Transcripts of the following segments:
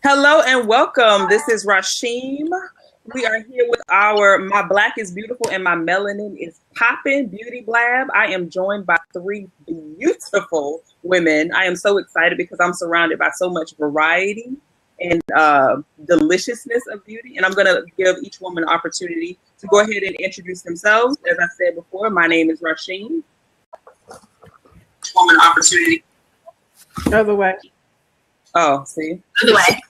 Hello and welcome. This is s.rasheem. We are here with our My Black is Beautiful and My Melanin is Popp'n Beauty Blab. I am joined by three beautiful women. I am so excited because I'm surrounded by so much variety and deliciousness of beauty. And I'm going to give each woman an opportunity to go ahead and introduce themselves. As I said before, my name is s.rasheem. Woman opportunity. Other way. Oh, see? Other way.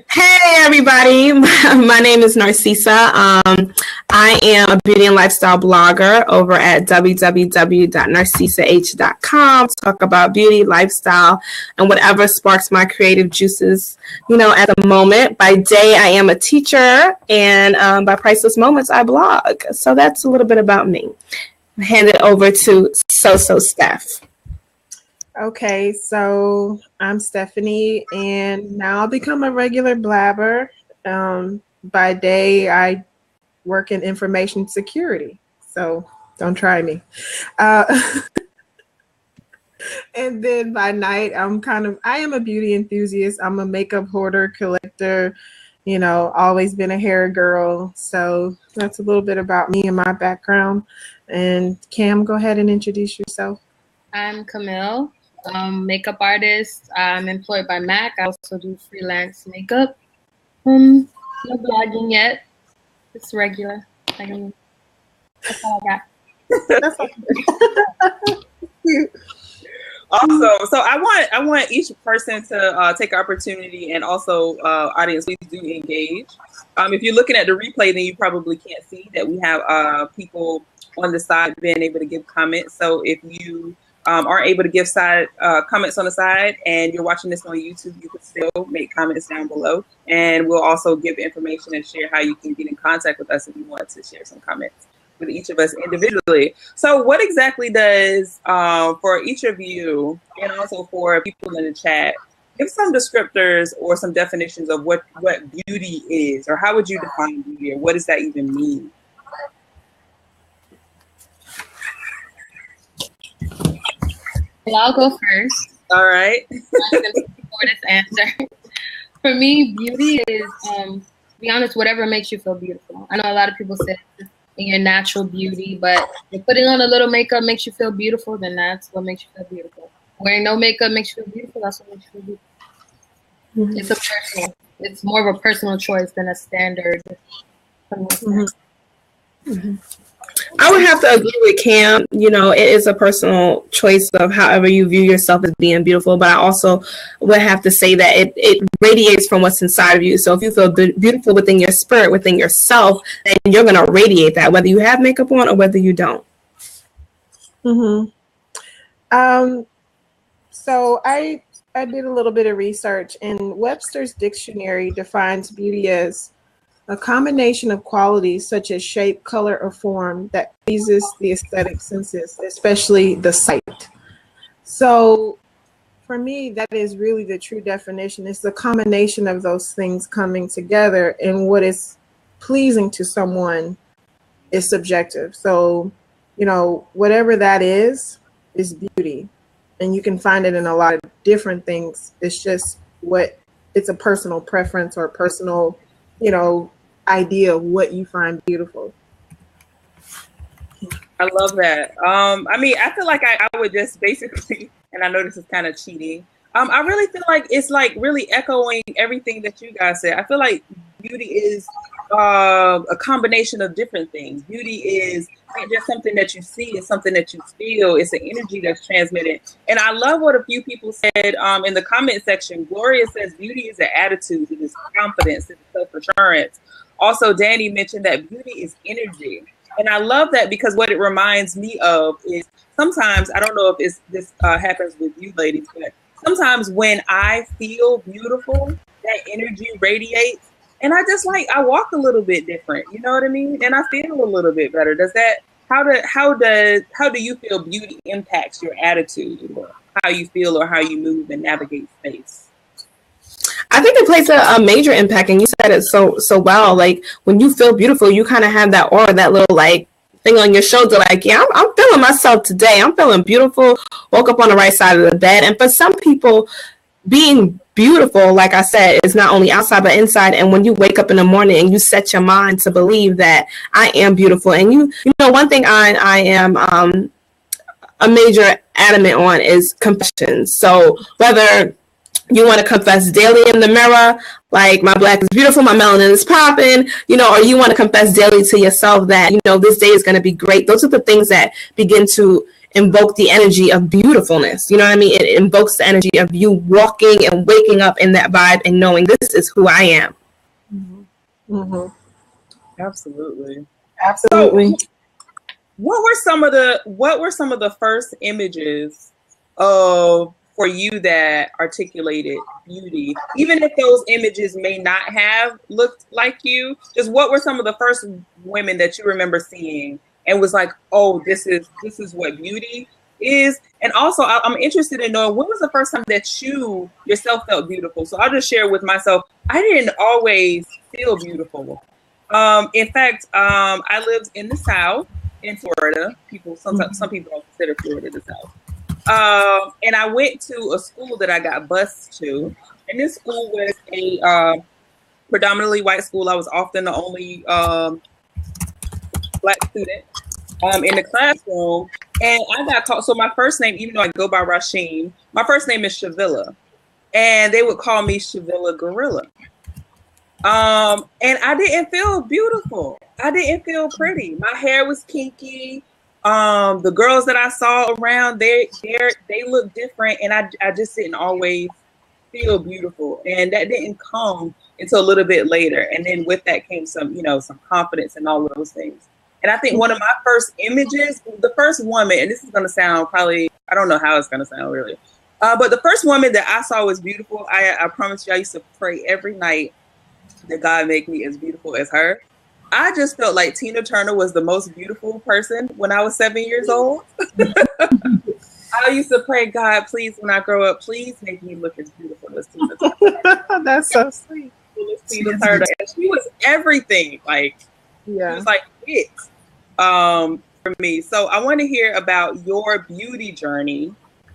Hey everybody, my name is Narcissa. I am a beauty and lifestyle blogger over at www.narcissah.com. Talk about beauty, lifestyle, and whatever sparks my creative juices, at the moment. By day, I am a teacher, and by priceless moments, I blog. So that's a little bit about me. I'll hand it over to Steph. Okay, so I'm Stephanie, and now I'll become a regular blabber. By day, I work in information security, so don't try me. And then by night, I am a beauty enthusiast. I'm a makeup hoarder, collector, always been a hair girl. So that's a little bit about me and my background. And Cam, go ahead and introduce yourself. I'm Camille. Makeup artist. I'm employed by MAC. I also do freelance makeup. No blogging yet. It's regular. That's all I got. Awesome. So I want each person to take an opportunity, and also audience, please do engage. If you're looking at the replay, then you probably can't see that we have people on the side being able to give comments. So if you aren't able to give comments on the side and you're watching this on YouTube, you can still make comments down below, and we'll also give information and share how you can get in contact with us if you want to share some comments with each of us individually. So what exactly does, for each of you and also for people in the chat, give some descriptors or some definitions of what beauty is, or how would you define beauty, or what does that even mean? I'll go first. All right. I'm going to support this answer. For me, beauty is, to be honest, whatever makes you feel beautiful. I know a lot of people say in your natural beauty, but if putting on a little makeup makes you feel beautiful, then that's what makes you feel beautiful. Wearing no makeup makes you feel beautiful, that's what makes you feel beautiful. Mm-hmm. It's more of a personal choice than a standard. Mm-hmm. Mm-hmm. I would have to agree with Cam. It is a personal choice of however you view yourself as being beautiful, but I also would have to say that it radiates from what's inside of you. So if you feel beautiful within your spirit, within yourself, then you're going to radiate that, whether you have makeup on or whether you don't. Mm-hmm. So I did a little bit of research, and Webster's dictionary defines beauty as a combination of qualities such as shape, color, or form that pleases the aesthetic senses, especially the sight. So for me, that is really the true definition. It's the combination of those things coming together, and what is pleasing to someone is subjective. So, whatever that is beauty. And you can find it in a lot of different things. It's just it's a personal preference or personal, idea of what you find beautiful. I love that. I feel like I would just basically, and I know this is kind of cheating, I really feel like it's like really echoing everything that you guys said. I feel like beauty is a combination of different things. Beauty is not just something that you see, it's something that you feel. It's an energy that's transmitted. And I love what a few people said in the comment section. Gloria says beauty is an attitude, it is confidence, it is self-assurance. Also, Danny mentioned that beauty is energy. And I love that because what it reminds me of is sometimes, I don't know if this happens with you ladies, but sometimes when I feel beautiful, that energy radiates. And I walk a little bit different, you know what I mean? And I feel a little bit better. How do you feel beauty impacts your attitude, or how you feel, or how you move and navigate space? I think it plays a major impact, and you said it so well. Like when you feel beautiful, you kind of have that aura, that little like thing on your shoulder, like, yeah, I'm feeling myself today. I'm feeling beautiful. Woke up on the right side of the bed. And for some people, being beautiful, like I said, is not only outside but inside. And when you wake up in the morning and you set your mind to believe that I am beautiful, and you know, one thing I am a major adamant on is confession. So whether you want to confess daily in the mirror, like my black is beautiful, my melanin is popping, you know, or you want to confess daily to yourself that, you know, this day is going to be great. Those are the things that begin to invoke the energy of beautifulness. You know what I mean? It invokes the energy of you walking and waking up in that vibe and knowing this is who I am. Mm-hmm. Mm-hmm. Absolutely. Absolutely. So, what were some of the first images of for you that articulated beauty, even if those images may not have looked like you? Just what were some of the first women that you remember seeing and was like, oh, this is what beauty is? And also, I'm interested in knowing, when was the first time that you yourself felt beautiful? So I'll just share with myself, I didn't always feel beautiful. In fact, I lived in the South, in Florida. Some people don't consider Florida the South. And I went to a school that I got bused to, and this school was a predominantly white school. I was often the only black student in the classroom, and I got called. So my first name, even though I go by s.rasheem, my first name is Shavilla, and they would call me Shavilla Gorilla. And I didn't feel beautiful. I didn't feel pretty. My hair was kinky. The girls that I saw around, they looked different, and I just didn't always feel beautiful. And that didn't come until a little bit later. And then with that came some, some confidence and all of those things. And I think one of my first images, the first woman, and this is going to sound probably, I don't know how it's going to sound really, but the first woman that I saw was beautiful. I promise you, I used to pray every night that God make me as beautiful as her. I just felt like Tina Turner was the most beautiful person when I was 7 years old. I used to pray, God, please, when I grow up, please make me look as beautiful as Tina Turner. That's so sweet. Tina Turner. And she was everything. Like, yeah. She was like it for me. So I want to hear about your beauty journey,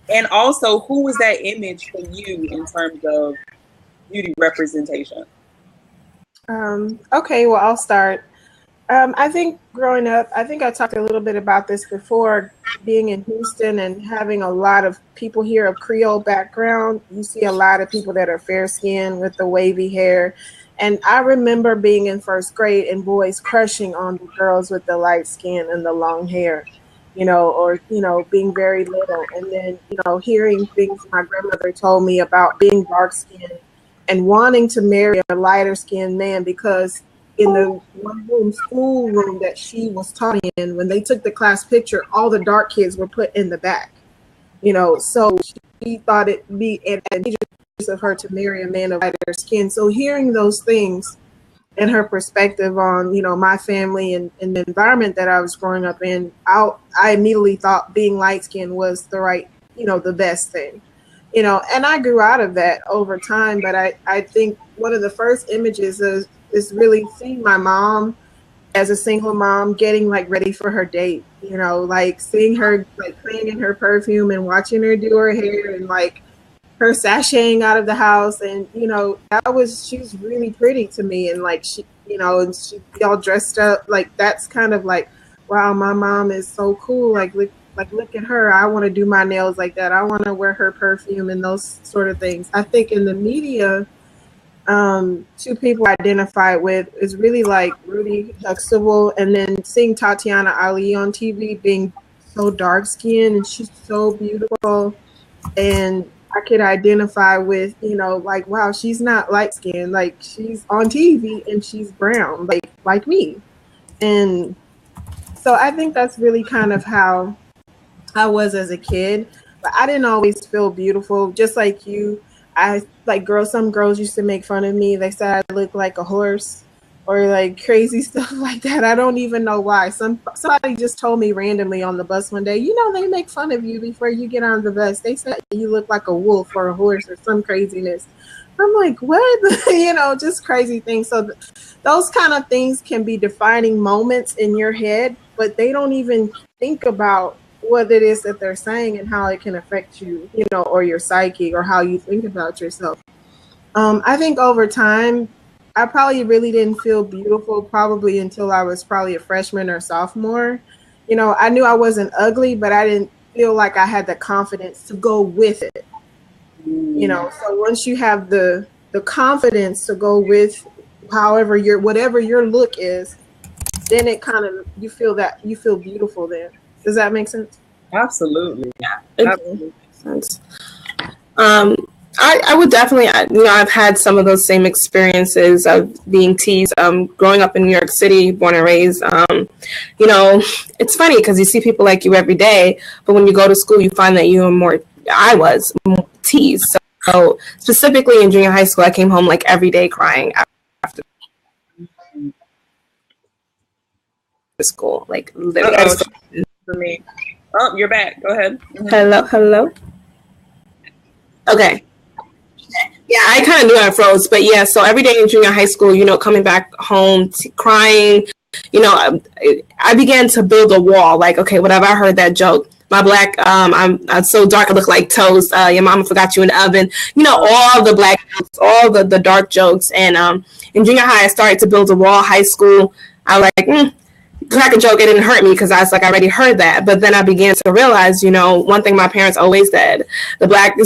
and also who was that image for you in terms of beauty representation? Okay, well, I'll start. I think growing up, I think I talked a little bit about this before, being in Houston and having a lot of people here of Creole background. You see a lot of people that are fair skinned with the wavy hair. And I remember being in first grade and boys crushing on the girls with the light skin and the long hair, or, being very little. And then, hearing things my grandmother told me about being dark skinned and wanting to marry a lighter skinned man, because in the one room school room that she was taught in, when they took the class picture, all the dark kids were put in the back, so she thought it'd be advantageous of her to marry a man of lighter skin. So hearing those things and her perspective on, my family and the environment that I was growing up in, I immediately thought being light skinned was the right, the best thing. And I grew out of that over time. But I think one of the first images is really seeing my mom as a single mom getting like ready for her date, like seeing her like playing in her perfume and watching her do her hair and like her sashaying out of the house. And, she was really pretty to me. And like, she, and she be all dressed up. Like, that's kind of like, wow, my mom is so cool. Look at her. I want to do my nails like that. I want to wear her perfume and those sort of things. I think in the media, two people I identified with is really like Rudy Huxtable, and then seeing Tatiana Ali on TV being so dark skinned and she's so beautiful. And I could identify with, like, wow, she's not light skinned. Like, she's on TV and she's brown, like me. And so I think that's really kind of how I was as a kid, but I didn't always feel beautiful. Just like you, some girls used to make fun of me. They said I looked like a horse or like crazy stuff like that. I don't even know why. Somebody just told me randomly on the bus one day, they make fun of you before you get on the bus. They said you look like a wolf or a horse or some craziness. I'm like, what? Just crazy things. So those kind of things can be defining moments in your head, but they don't even think about what it is that they're saying and how it can affect you, or your psyche or how you think about yourself. I think over time, I probably really didn't feel beautiful probably until I was probably a freshman or sophomore. You know, I knew I wasn't ugly, but I didn't feel like I had the confidence to go with it. You know, so once you have the confidence to go with however your whatever your look is, then it kind of you feel beautiful then. Does that make sense? Absolutely. Yeah, it Absolutely. makes sense. I would definitely, I've had some of those same experiences of being teased. Growing up in New York City, born and raised, it's funny because you see people like you every day, but when you go to school, you find that I was more teased. So specifically in junior high school, I came home like every day crying after school, like literally. Uh-oh, for me. Oh, you're back. Go ahead. Hello. Okay. Yeah, I kind of knew I froze, but yeah, so every day in junior high school, coming back home, crying, I began to build a wall. Like, okay, whatever, I heard that joke. My black, I'm so dark, I look like toast. Your mama forgot you in the oven. All the black jokes, all the dark jokes. And in junior high, I started to build a wall. High school, I was like, crack a joke, it didn't hurt me because I was like, I already heard that. But then I began to realize, one thing my parents always said, the blacker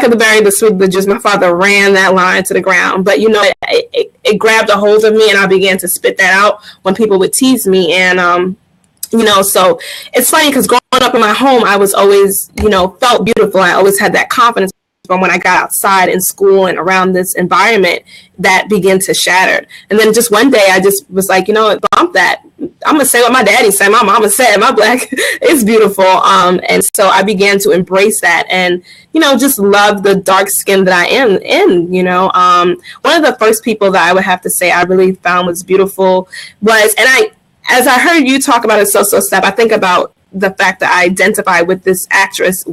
the berry, the sweeter the juice. My father ran that line to the ground. But, it grabbed a hold of me and I began to spit that out when people would tease me. And, so it's funny because growing up in my home, I was always, felt beautiful. I always had that confidence. But when I got outside in school and around this environment, that began to shatter. And then just one day I just was like, bump that. I'm going to say what my daddy said, my mama said, my black is beautiful. And so I began to embrace that and, just love the dark skin that I am in, one of the first people that I would have to say I really found was beautiful was, as I heard you talk about a so-so step, I think about the fact that I identify with this actress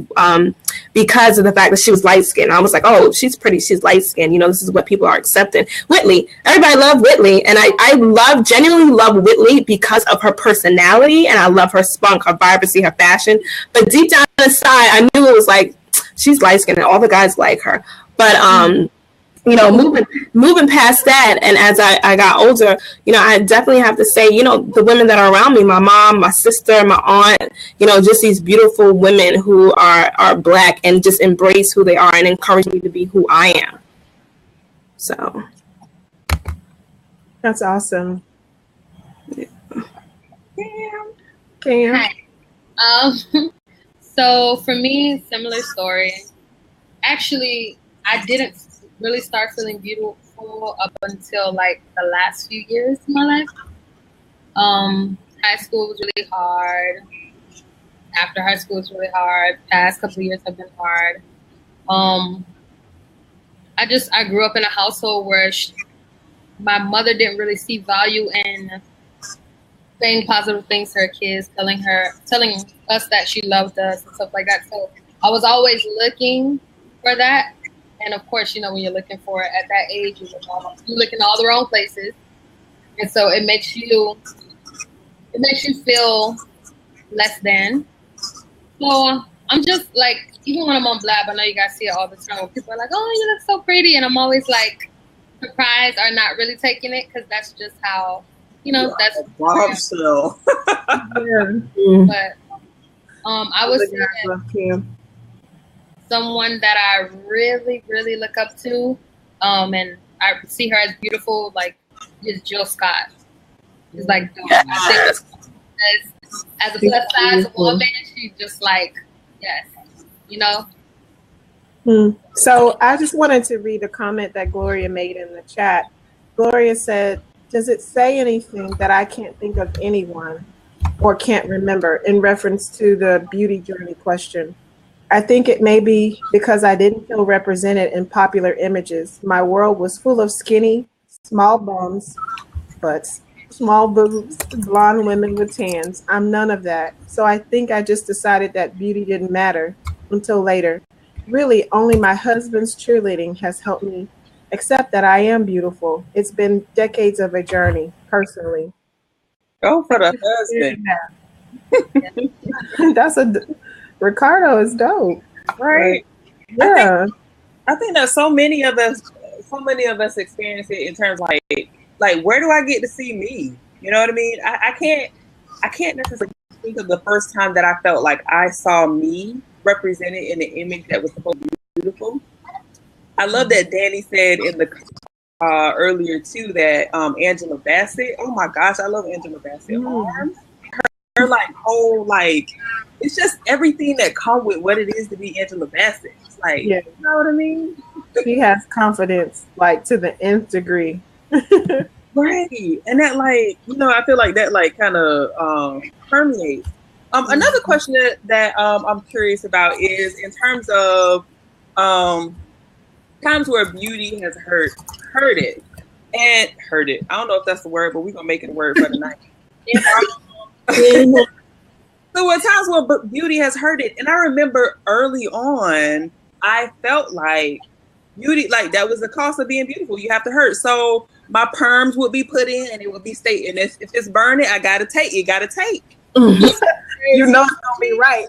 because of the fact that she was light skinned. I was like, oh, she's pretty, she's light skinned. This is what people are accepting. Whitley, everybody loved Whitley. And I genuinely love Whitley because of her personality. And I love her spunk, her vibrancy, her fashion. But deep down inside, I knew it was like, she's light skinned and all the guys like her. But, moving past that, and as I got older, I definitely have to say, the women that are around me, my mom, my sister, my aunt, just these beautiful women who are black and just embrace who they are and encourage me to be who I am. So that's awesome. Yeah. Cam. Hi. So for me, similar story. Actually, I didn't really start feeling beautiful up until like the last few years of my life. High school was really hard. After high school was really hard. Past couple of years have been hard. I grew up in a household where my mother didn't really see value in saying positive things to her kids, telling us that she loved us and stuff like that. So I was always looking for that. And of course, when you're looking for it at that age, you look in all the wrong places. And so it makes you feel less than. So I'm just like, even when I'm on Blab, I know you guys see it all the time, when people are like, oh, you look so pretty. And I'm always like surprised or not really taking it because that's just how, that's bombshell. Yeah. But I was saying someone that I really, really look up to, and I see her as beautiful, like, is Jill Scott. It's like, I think as a plus size woman, she's just like, yes, So I just wanted to read a comment that Gloria made in the chat. Gloria said, does it say anything that I can't think of anyone or can't remember in reference to the beauty journey question? I think it may be because I didn't feel represented in popular images. My world was full of skinny, small bums, butts, small boobs, blonde women with tans. I'm none of that. So I think I just decided that beauty didn't matter until later. Really, only my husband's cheerleading has helped me accept that I am beautiful. It's been decades of a journey, personally. Go for the husband. Ricardo is dope. Right? Yeah. I think that so many of us experience it in terms like where do I get to see me? You know what I mean? I can't necessarily think of the first time that I felt like I saw me represented in an image that was supposed to be beautiful. I love that Danny said in the earlier too that Angela Bassett. Oh my gosh, I love Angela Bassett arms. Her like whole like it's just everything that comes with what it is to be Angela Bassett. It's like, Yeah. you know what I mean? She has confidence like to the nth degree. Right. And that like, you know, I feel like that like kind of permeates. Another question that I'm curious about is in terms of times where beauty has hurt it. And hurt it. I don't know if that's the word, but we're gonna make it a word for tonight. So at times where beauty has hurt it, and I remember early on, I felt like beauty, like that was the cost of being beautiful. You have to hurt. So my perms would be put in, and it would be stated, if it's burning, I gotta take. You gotta take. You know it's gonna be right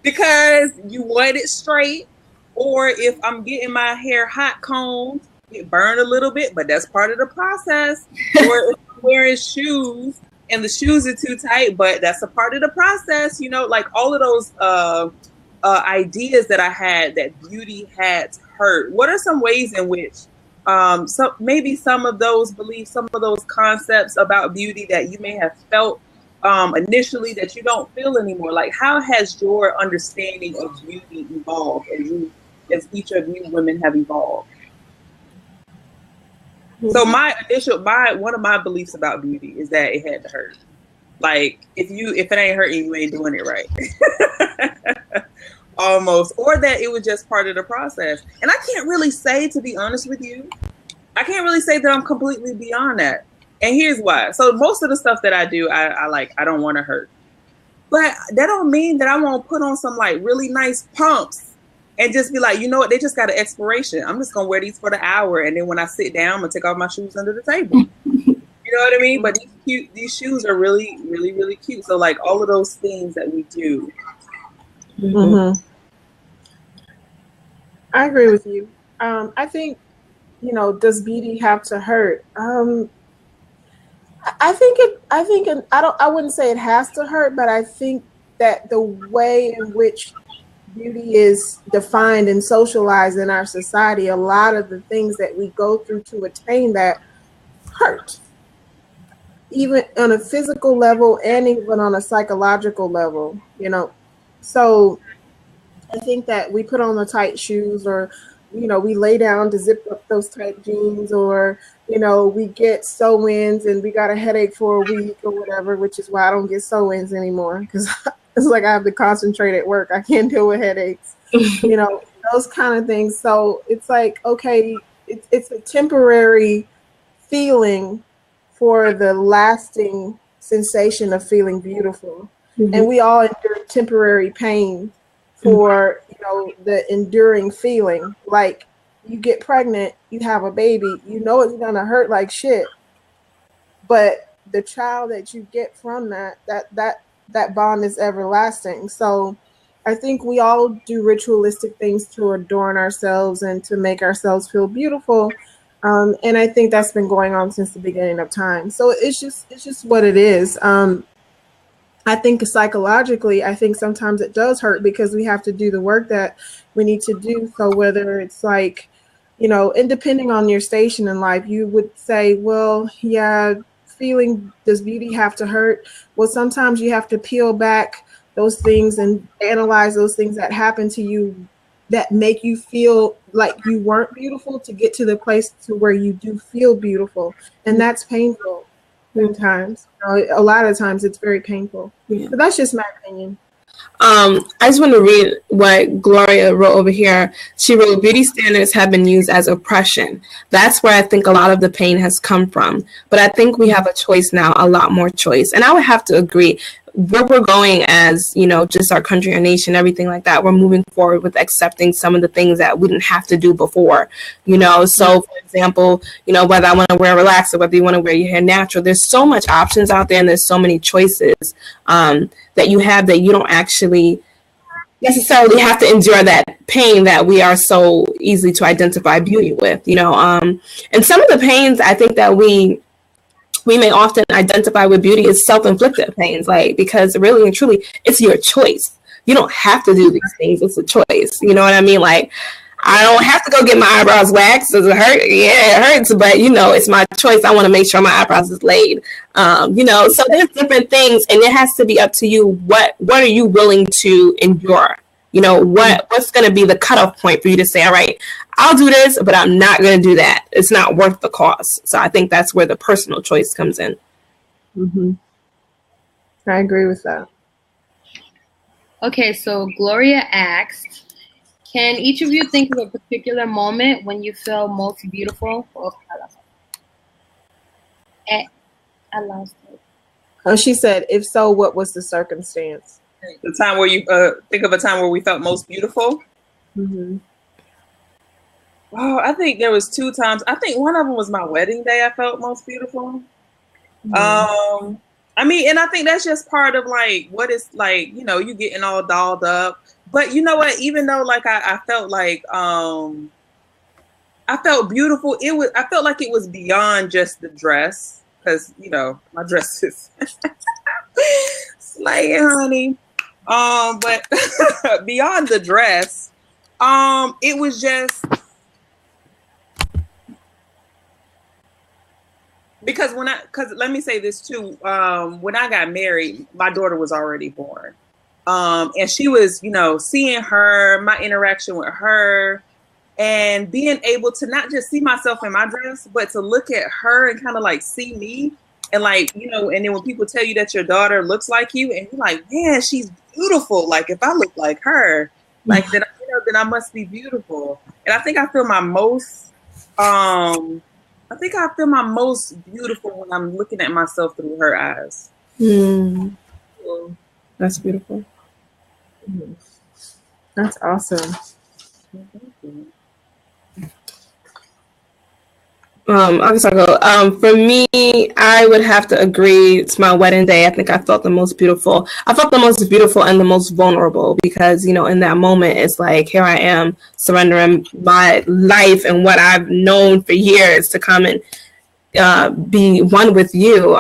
because you want it straight. Or if I'm getting my hair hot combed, it burn a little bit, but that's part of the process. Or if I'm wearing shoes and the shoes are too tight, but that's a part of the process. You know, like all of those ideas that I had that beauty had to hurt. What are some ways in which maybe some of those beliefs, some of those concepts about beauty that you may have felt initially that you don't feel anymore? Like, how has your understanding of beauty evolved as each of you women have evolved? So one of my beliefs about beauty is that it had to hurt. Like if it ain't hurting, you ain't doing it right. Almost. Or that it was just part of the process. And I can't really say, to be honest with you, I can't really say that I'm completely beyond that. And here's why. So most of the stuff that I do, I don't want to hurt. But that don't mean that I won't put on some like really nice pumps and just be like, you know what, they just got an expiration. I'm just gonna wear these for the hour, and then when I sit down, I'm gonna take off my shoes under the table. You know what I mean? But these shoes are really, really, really cute. So like all of those things that we do. Mm-hmm. I agree with you. I think, does beauty have to hurt? I wouldn't say it has to hurt, but I think that the way in which beauty is defined and socialized in our society, a lot of the things that we go through to attain that hurt, even on a physical level and even on a psychological level, So I think that we put on the tight shoes, or, we lay down to zip up those tight jeans, or, we get sew-ins and we got a headache for a week or whatever, which is why I don't get sew-ins anymore, because it's like I have to concentrate at work. I can't deal with headaches, those kind of things. So it's like, okay, it's a temporary feeling for the lasting sensation of feeling beautiful. Mm-hmm. And we all endure temporary pain for, the enduring feeling. Like you get pregnant, you have a baby, it's going to hurt like shit. But the child that you get from that bond is everlasting. So I think we all do ritualistic things to adorn ourselves and to make ourselves feel beautiful. And I think that's been going on since the beginning of time. So it's just what it is. I think psychologically, I think sometimes it does hurt because we have to do the work that we need to do. So whether it's like, and depending on your station in life, you would say, well, yeah, does beauty have to hurt? Well, sometimes you have to peel back those things and analyze those things that happen to you that make you feel like you weren't beautiful to get to the place to where you do feel beautiful. And that's painful sometimes. A lot of times it's very painful. Yeah. So that's just my opinion. I just want to read what Gloria wrote over here. She wrote, beauty standards have been used as oppression. That's where I think a lot of the pain has come from. But I think we have a choice now, a lot more choice. And I would have to agree, where we're going as, just our country, our nation, everything like that, we're moving forward with accepting some of the things that we didn't have to do before, So, for example, whether I want to wear a relaxer, whether you want to wear your hair natural, there's so much options out there, and there's so many choices that you have that you don't actually necessarily have to endure that pain that we are so easy to identify beauty with, you know. And some of the pains I think that we may often identify with beauty is self-inflicted pains, like, because really and truly it's your choice. You don't have to do these things. It's a choice. You know what I mean? Like, I don't have to go get my eyebrows waxed. Does it hurt? Yeah, it hurts, but you know, it's my choice. I want to make sure my eyebrows is laid. You know, so there's different things, and it has to be up to you. What are you willing to endure? You know, what's going to be the cutoff point for you to say, all right, I'll do this, but I'm not going to do that. It's not worth the cost. So I think that's where the personal choice comes in. Mm-hmm. I agree with that. Okay, so Gloria asked, can each of you think of a particular moment when you feel most beautiful? Oh, I lost it. Oh, she said, if so, what was the circumstance? The time where you think of a time where we felt most beautiful. Mm-hmm. Oh, I think there was 2 times. I think one of them was my wedding day. I felt most beautiful. Mm-hmm. I mean, and I think that's just part of like what it's like, you know, you getting all dolled up. But you know what? Even though like I felt like I felt beautiful, I felt like it was beyond just the dress, because you know my dress is slaying, honey. But beyond the dress, it was just because let me say this too. When I got married, my daughter was already born. And she was, you know, seeing her, my interaction with her, and being able to not just see myself in my dress, but to look at her and kind of like see me. And like, you know, and then when people tell you that your daughter looks like you, and you're like, man, she's beautiful. Like if I look like her, like then, you know, then I must be beautiful. And I think I feel my most, beautiful when I'm looking at myself through her eyes. That's beautiful. That's awesome. I'll just go. For me, I would have to agree. It's my wedding day. I think I felt the most beautiful. I felt the most beautiful and the most vulnerable because, you know, in that moment, it's like, here I am surrendering my life and what I've known for years to come and be one with you.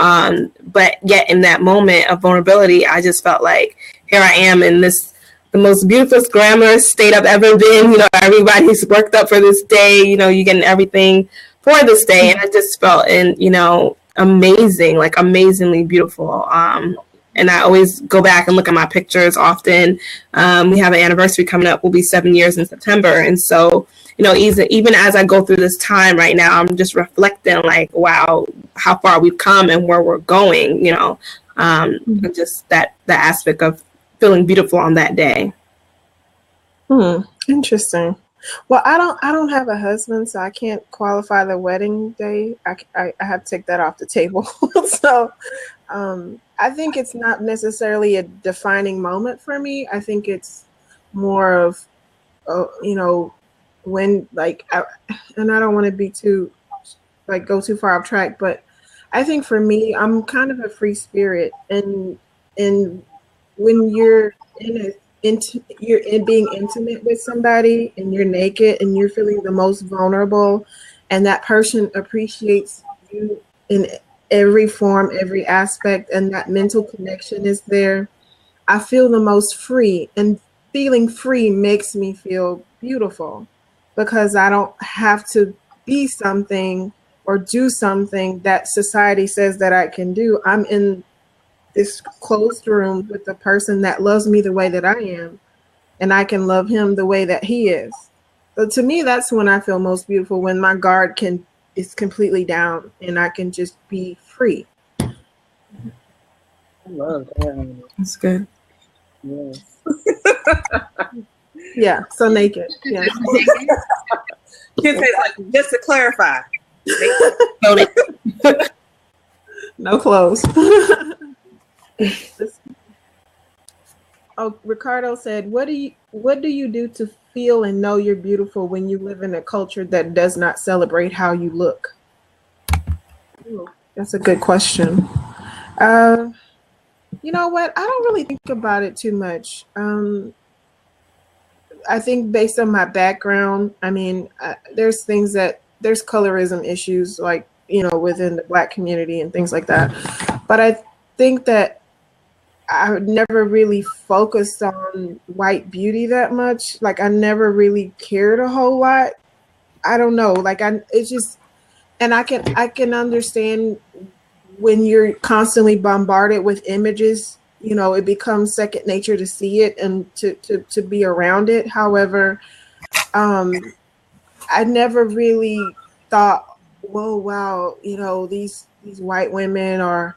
But yet in that moment of vulnerability, I just felt like, here I am in this, the most beautiful, glamorous state I've ever been. You know, everybody's worked up for this day. You know, you're getting everything for this day, and I just felt, you know, amazing, like amazingly beautiful. And I always go back and look at my pictures often. We have an anniversary coming up. We'll be 7 years in September, and so, you know, even as I go through this time right now, I'm just reflecting, like, wow, how far we've come and where we're going. You know, just the aspect of feeling beautiful on that day. Interesting. Well, I don't have a husband, so I can't qualify the wedding day. I have to take that off the table. So I think it's not necessarily a defining moment for me. I think it's more of, you know, when like, and I don't want to be too, like, go too far off track, but I think for me, I'm kind of a free spirit, and when you're you're being intimate with somebody and you're naked and you're feeling the most vulnerable, and that person appreciates you in every form, every aspect, and that mental connection is there, I feel the most free. And feeling free makes me feel beautiful because I don't have to be something or do something that society says that I can do. I'm in this closed room with the person that loves me the way that I am, and I can love him the way that he is. So to me, that's when I feel most beautiful, when my guard is completely down and I can just be free. I love that. That's good. Yes. Yeah, so naked. Yeah. Kids say, like, just to clarify. No clothes. Oh, Ricardo said, what do you do to feel and know you're beautiful when you live in a culture that does not celebrate how you look? Ooh, that's a good question. You know what? I don't really think about it too much. I think based on my background, I mean, there's colorism issues, like, within the Black community and things like that. But I think that I never really focused on white beauty that much. Like, I never really cared a whole lot. I don't know. Like, it's just, and I can understand when you're constantly bombarded with images, it becomes second nature to see it and to be around it. However, I never really thought, whoa, wow, these white women are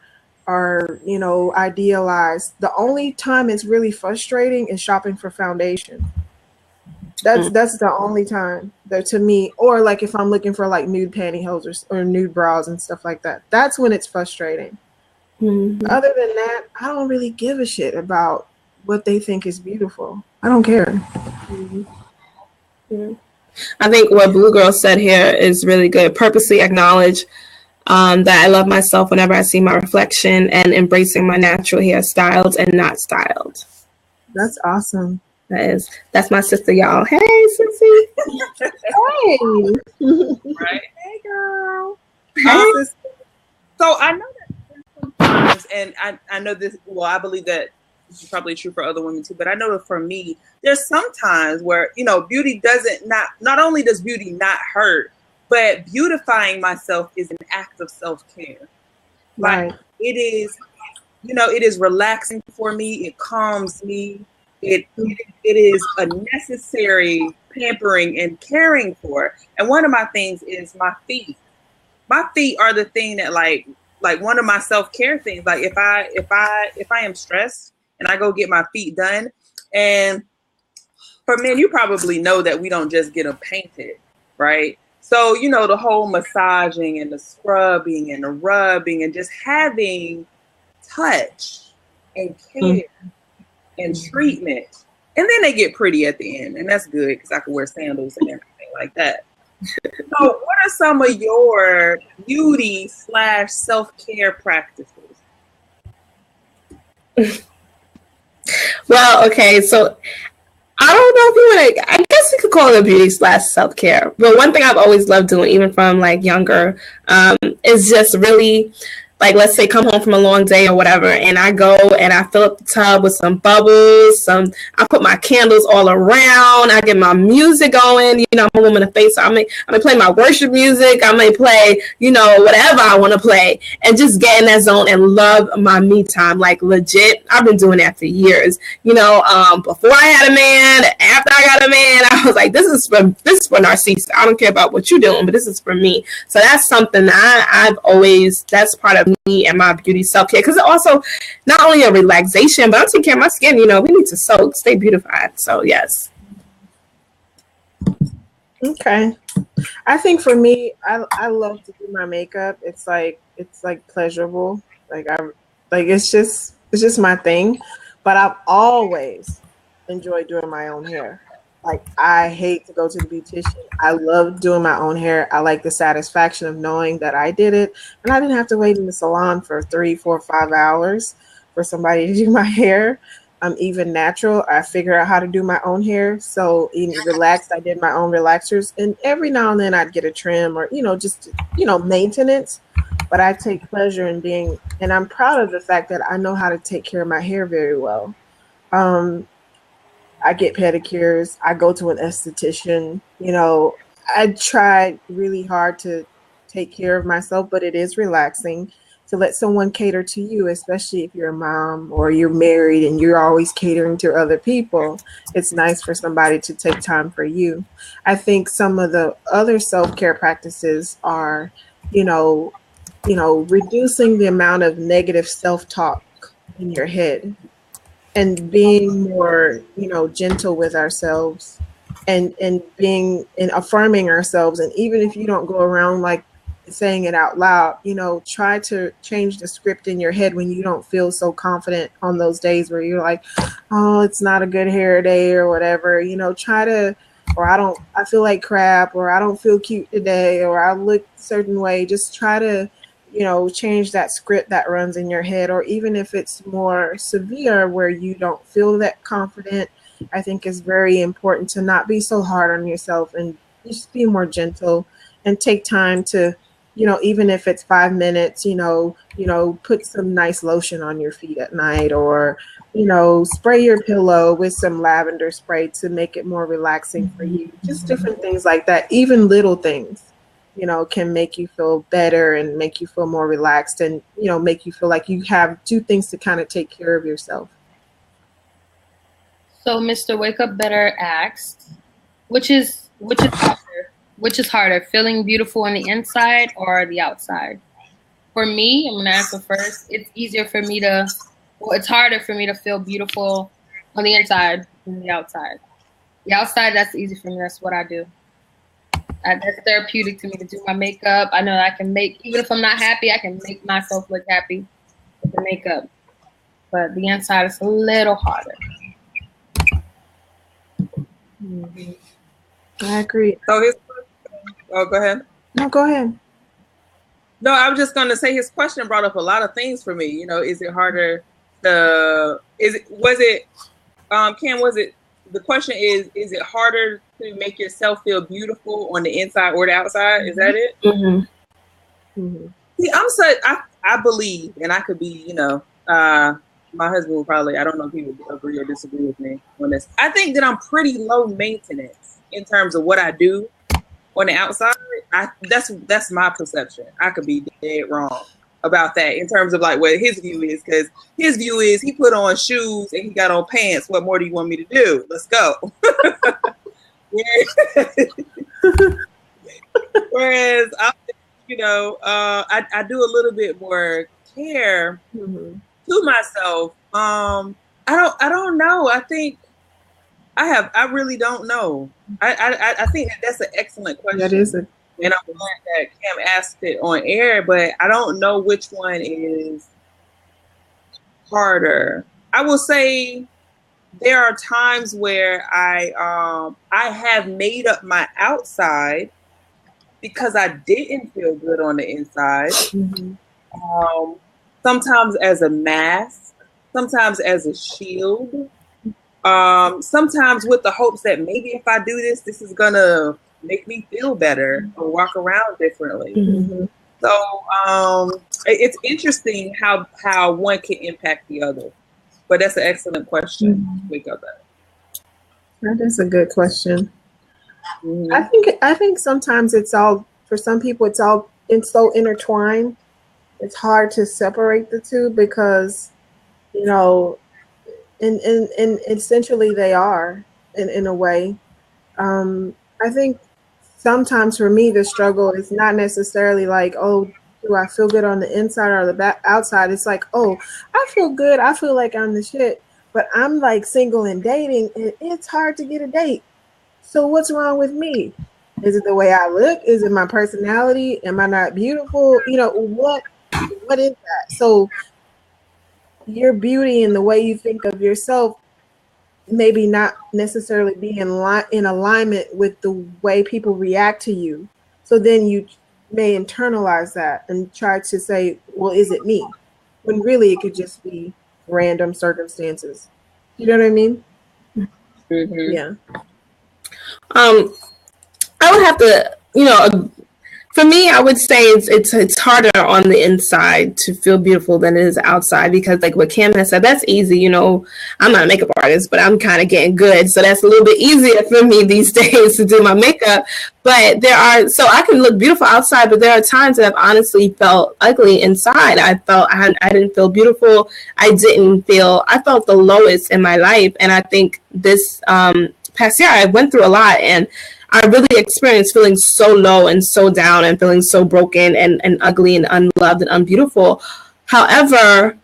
idealized. The only time it's really frustrating is shopping for foundation. That's the only time that, to me, or like if I'm looking for like nude pantyhose or nude bras and stuff like that. That's when it's frustrating. Mm-hmm. Other than that, I don't really give a shit about what they think is beautiful. I don't care. Mm-hmm. Yeah. I think what Blue Girl said here is really good. Purposely acknowledge that I love myself whenever I see my reflection, and embracing my natural hairstyles and not styled. That's awesome. That's my sister, y'all. Hey, sissy. Hey. Right. Hey, girl. So I know that sometimes, and I know this, well, I believe that this is probably true for other women too, but I know that for me, there's sometimes where, beauty not only does beauty not hurt, but beautifying myself is an act of self-care. Right. Like, it is, it is relaxing for me. It calms me. It is a necessary pampering and caring for. And one of my things is my feet. My feet are the thing that like one of my self-care things. Like if I am stressed and I go get my feet done, and for men, you probably know that we don't just get them painted, right? So, the whole massaging and the scrubbing and the rubbing and just having touch and care and treatment. And then they get pretty at the end. And that's good because I can wear sandals and everything like that. So what are some of your beauty / self-care practices? Well, okay, so I don't know if you want to, I guess you could call it beauty / self-care. But one thing I've always loved doing, even from like younger, is just really, like, let's say come home from a long day or whatever, and I go and I fill up the tub with some bubbles, I put my candles all around, I get my music going. I'm a woman of faith, so I may play my worship music, I may play, whatever I want to play, and just get in that zone and love my me time. Like, legit, I've been doing that for years. Before I had a man, after I got a man, I was like, this is for Narcisse. I don't care about what you're doing, but this is for me. So that's something that I've always, that's part of me and my beauty self-care, because it also not only a relaxation, but I'm taking care of my skin. We need to soak, stay beautified. So yes. Okay. I think for me, I love to do my makeup. It's like pleasurable. It's just my thing. But I've always enjoyed doing my own hair. Like, I hate to go to the beautician. I love doing my own hair. I like the satisfaction of knowing that I did it, and I didn't have to wait in the salon for 3, 4, 5 hours for somebody to do my hair. I'm even natural. I figure out how to do my own hair. So relaxed, I did my own relaxers, and every now and then I'd get a trim or, just, maintenance. But I take pleasure in being, and I'm proud of the fact that I know how to take care of my hair very well. I get pedicures. I go to an esthetician. I try really hard to take care of myself, but it is relaxing to let someone cater to you, especially if you're a mom or you're married and you're always catering to other people. It's nice for somebody to take time for you. I think some of the other self-care practices are, reducing the amount of negative self-talk in your head, and being more, gentle with ourselves, and being and affirming ourselves. And even if you don't go around like saying it out loud, try to change the script in your head when you don't feel so confident on those days where you're like, oh, it's not a good hair day or whatever. Try to, or I feel like crap, or I don't feel cute today, or I look a certain way. Just try to change that script that runs in your head. Or even if it's more severe where you don't feel that confident, I think it's very important to not be so hard on yourself and just be more gentle and take time to, even if it's 5 minutes, put some nice lotion on your feet at night, or spray your pillow with some lavender spray to make it more relaxing for you. Just different things like that. Even little things, can make you feel better and make you feel more relaxed, and, make you feel like you have two things to kind of take care of yourself. So Mr. Wake Up Better asks, which is harder? Which is harder, feeling beautiful on the inside or the outside? For me, I'm gonna answer first. It's easier for me to, it's harder for me to feel beautiful on the inside than the outside. The outside, that's easy for me. That's what I do. That's therapeutic to me to do my makeup. I know I can make, even if I'm not happy, I can make myself look happy with the makeup. But the inside is a little harder. Mm-hmm. I agree. So go ahead. No, go ahead. No, I was just going to say his question brought up a lot of things for me. Is it harder Cam, the question is it harder to make yourself feel beautiful on the inside or the outside? Is that it? Mm-hmm. Mm-hmm. See, I believe, and I could be, my husband will probably, I don't know if he would agree or disagree with me on this. I think that I'm pretty low maintenance in terms of what I do on the outside. That's my perception. I could be dead wrong about that in terms of like what his view is, because his view is he put on shoes and he got on pants. What more do you want me to do? Let's go. Whereas I do a little bit more care to myself. I don't know. I think I really don't know. I think that's an excellent question. That is and I'm glad that Cam asked it on air, but I don't know which one is harder. I will say there are times where I have made up my outside because I didn't feel good on the inside. Sometimes as a mask, sometimes as a shield, sometimes with the hopes that maybe if I do this, this is gonna make me feel better or walk around differently. So it's interesting how one can impact the other. But that's an excellent question. Wake up at. That is a good question. I think sometimes it's all, for some people it's so intertwined. It's hard to separate the two because, and essentially they are in a way. I think sometimes for me the struggle is not necessarily like, oh, do I feel good on the inside or the outside? It's like, oh, I feel good. I feel like I'm the shit, but I'm like single and dating, and it's hard to get a date. So what's wrong with me? Is it the way I look? Is it my personality? Am I not beautiful? What is that? So your beauty and the way you think of yourself maybe not necessarily be in alignment with the way people react to you. So then you may internalize that and try to say, well, is it me? When really it could just be random circumstances. You know what I mean? Yeah. I would have to, for me, I would say it's harder on the inside to feel beautiful than it is outside, because like what Cam has said, that's easy. I'm not a makeup artist, but I'm kind of getting good. So that's a little bit easier for me these days to do my makeup. But so I can look beautiful outside, but there are times that I've honestly felt ugly inside. I didn't feel beautiful. I felt the lowest in my life. And I think this past year I went through a lot, and I really experienced feeling so low and so down and feeling so broken and ugly and unloved and unbeautiful. However,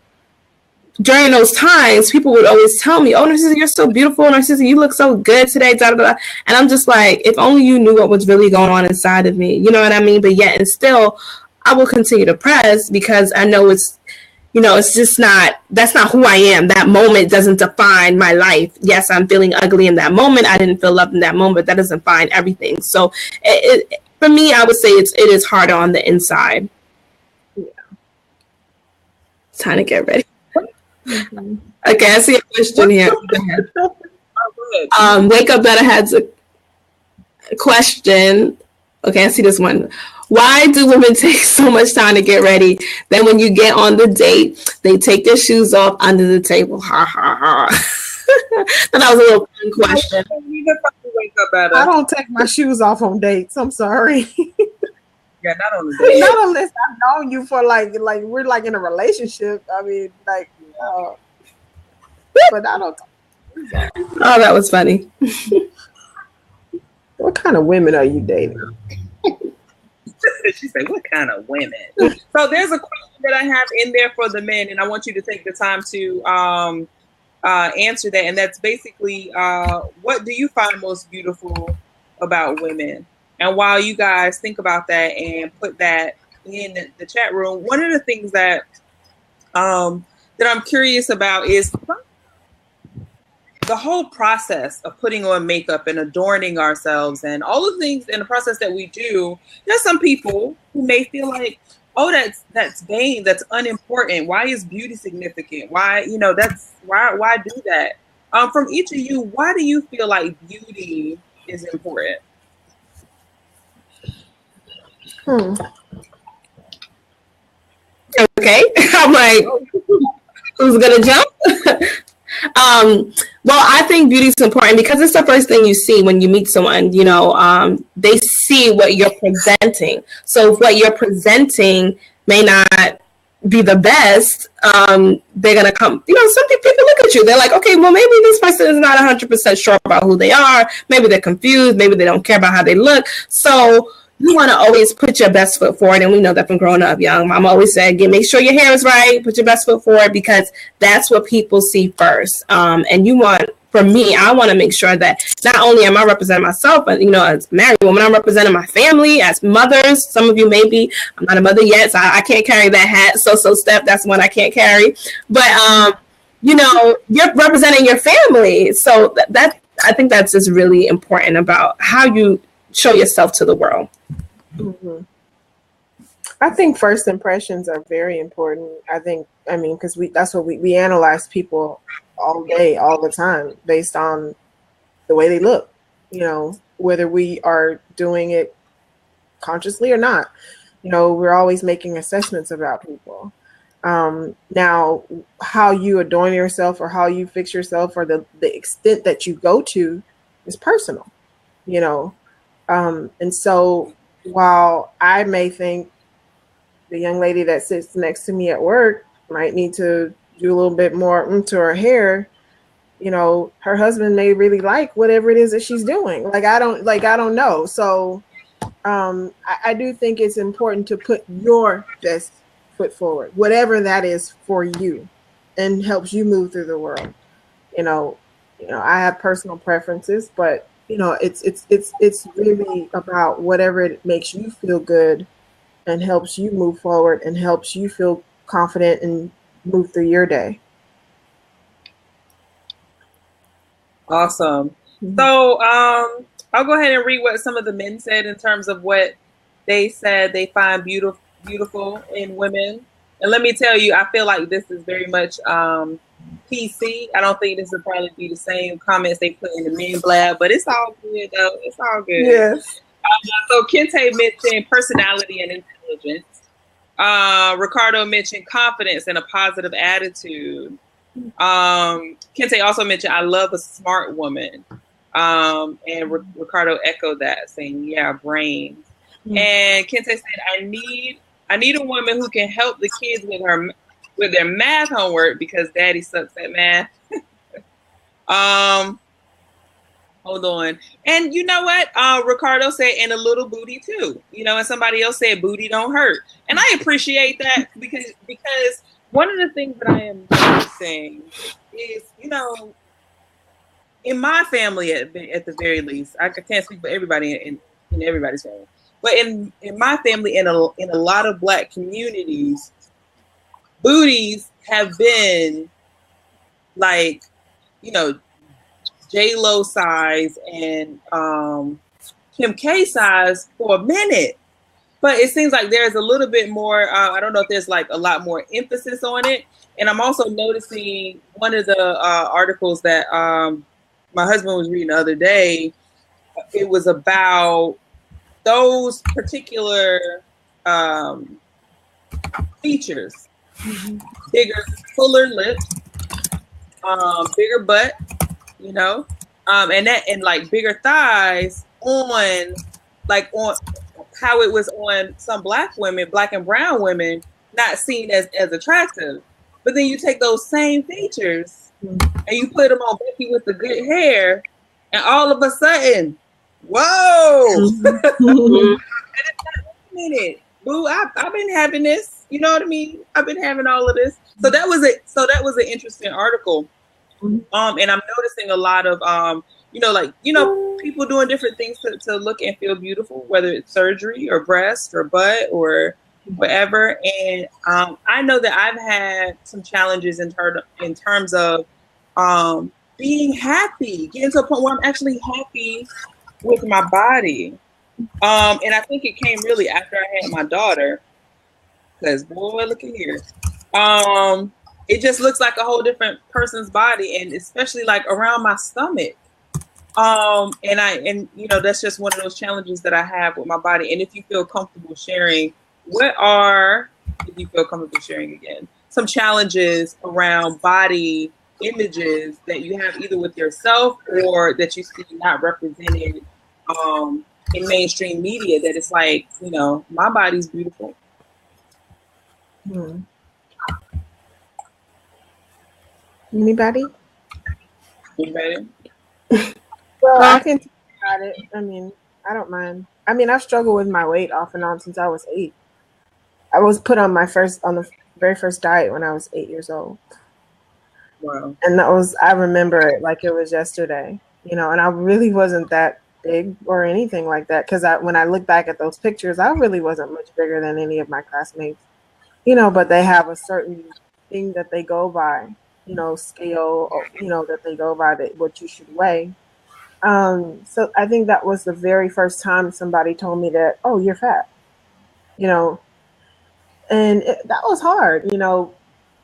during those times, people would always tell me, oh, Narcissa, you're so beautiful. Narcissa, you look so good today. Da, da, da. And I'm just like, if only you knew what was really going on inside of me. You know what I mean? But yet and still, I will continue to press because I know it's just that's not who I am. That moment doesn't define my life. Yes, I'm feeling ugly in that moment. I didn't feel loved in that moment, but that doesn't define everything. So for me, I would say it is harder on the inside. Yeah. It's time to get ready. Okay, I see a question here. Go Wake Up Better has a question. Okay, I see this one. Why do women take so much time to get ready? Then when you get on the date, they take their shoes off under the table. Ha ha ha. That was a little fun question. I don't take my shoes off on dates. I'm sorry. Yeah, not on the date. Not unless I've known you for like we're like in a relationship. I mean, like, but I don't. Oh, that was funny. What kind of women are you dating? She said, "What kind of women?" So there's a question that I have in there for the men, and I want you to take the time to answer that. And that's basically, what do you find most beautiful about women? And while you guys think about that and put that in the chat room, one of the things that that I'm curious about is the whole process of putting on makeup and adorning ourselves and all the things in the process that we do. There's some people who may feel like, oh, that's vain, that's unimportant. Why is beauty significant? Why, that's why do that? From each of you, why do you feel like beauty is important? Okay. I'm like, who's gonna jump? Well, I think beauty is important because it's the first thing you see when you meet someone. They see what you're presenting. So if what you're presenting may not be the best, they're gonna come. Some people look at you. They're like, okay, well, maybe this person is not 100% sure about who they are. Maybe they're confused. Maybe they don't care about how they look. So you want to always put your best foot forward, and we know that from growing up young. Mom always said, make sure your hair is right, put your best foot forward, because that's what people see first. And for me, I want to make sure that not only am I representing myself, but as a married woman, I'm representing my family, as mothers. Some of you maybe, I'm not a mother yet, so I can't carry that hat. So Steph, that's one I can't carry. But you're representing your family, so that I think that's just really important about how you show yourself to the world. Mm-hmm. I think first impressions are very important. Because that's what we analyze people all day, all the time, based on the way they look, whether we are doing it consciously or not. We're always making assessments about people. Now, how you adorn yourself or how you fix yourself or the extent that you go to is personal, and so while I may think the young lady that sits next to me at work might need to do a little bit more to her hair, her husband may really like whatever it is that she's doing. I don't know. So I do think it's important to put your best foot forward, whatever that is for you, and helps you move through the world. I have personal preferences, but it's really about whatever it makes you feel good and helps you move forward and helps you feel confident and move through your day. Awesome. Mm-hmm. So I'll go ahead and read what some of the men said in terms of what they said they find beautiful in women. And let me tell you, I feel like this is very much PC. I don't think this would probably be the same comments they put in the men blab, but it's all good though. It's all good. Yes. So Kente mentioned personality and intelligence. Ricardo mentioned confidence and a positive attitude. Kente also mentioned, I love a smart woman. And Ricardo echoed that, saying, yeah, brains. Mm-hmm. And Kente said, I need a woman who can help the kids with their math homework because daddy sucks at math. Hold on. And you know what? Ricardo said, and a little booty too. And somebody else said booty don't hurt. And I appreciate that because one of the things that I am noticing is, in my family at the very least, I can't speak for everybody in everybody's family, but in my family, in a lot of Black communities, booties have been like, J-Lo size and Kim K size for a minute. But it seems like there's a little bit more, I don't know if there's like a lot more emphasis on it. And I'm also noticing one of the articles that my husband was reading the other day. It was about those particular features: bigger, fuller lips, bigger butt, you know, and like bigger thighs on how it was on some black women, black and brown women, not seen as attractive. But then you take those same features and you put them on Becky with the good hair, and all of a sudden, whoa! And it's like, wait a minute, boo, I've been having this. You know what I mean? I've been having all of this. So that was it. So that was an interesting article. And I'm noticing a lot of people doing different things to look and feel beautiful, whether it's surgery or breast or butt or whatever. And I know that I've had some challenges in terms of being happy, getting to a point where I'm actually happy with my body. And I think it came really after I had my daughter, because boy, look at here. It just looks like a whole different person's body, and especially like around my stomach. And that's just one of those challenges that I have with my body. And if you feel comfortable sharing, if you feel comfortable sharing again, some challenges around body images that you have either with yourself or that you see not represented in mainstream media, that it's like, my body's beautiful. Anybody? Well, I can talk about it. I mean, I don't mind. I mean, I've struggled with my weight off and on since I was 8. I was put on the very first diet when I was 8 years old. Wow. And I remember it like it was yesterday, and I really wasn't that big or anything like that, because when I look back at those pictures, I really wasn't much bigger than any of my classmates, but they have a certain thing that they go by, scale, that they go by, what you should weigh. So I think that was the very first time somebody told me that, oh, you're fat, and that was hard,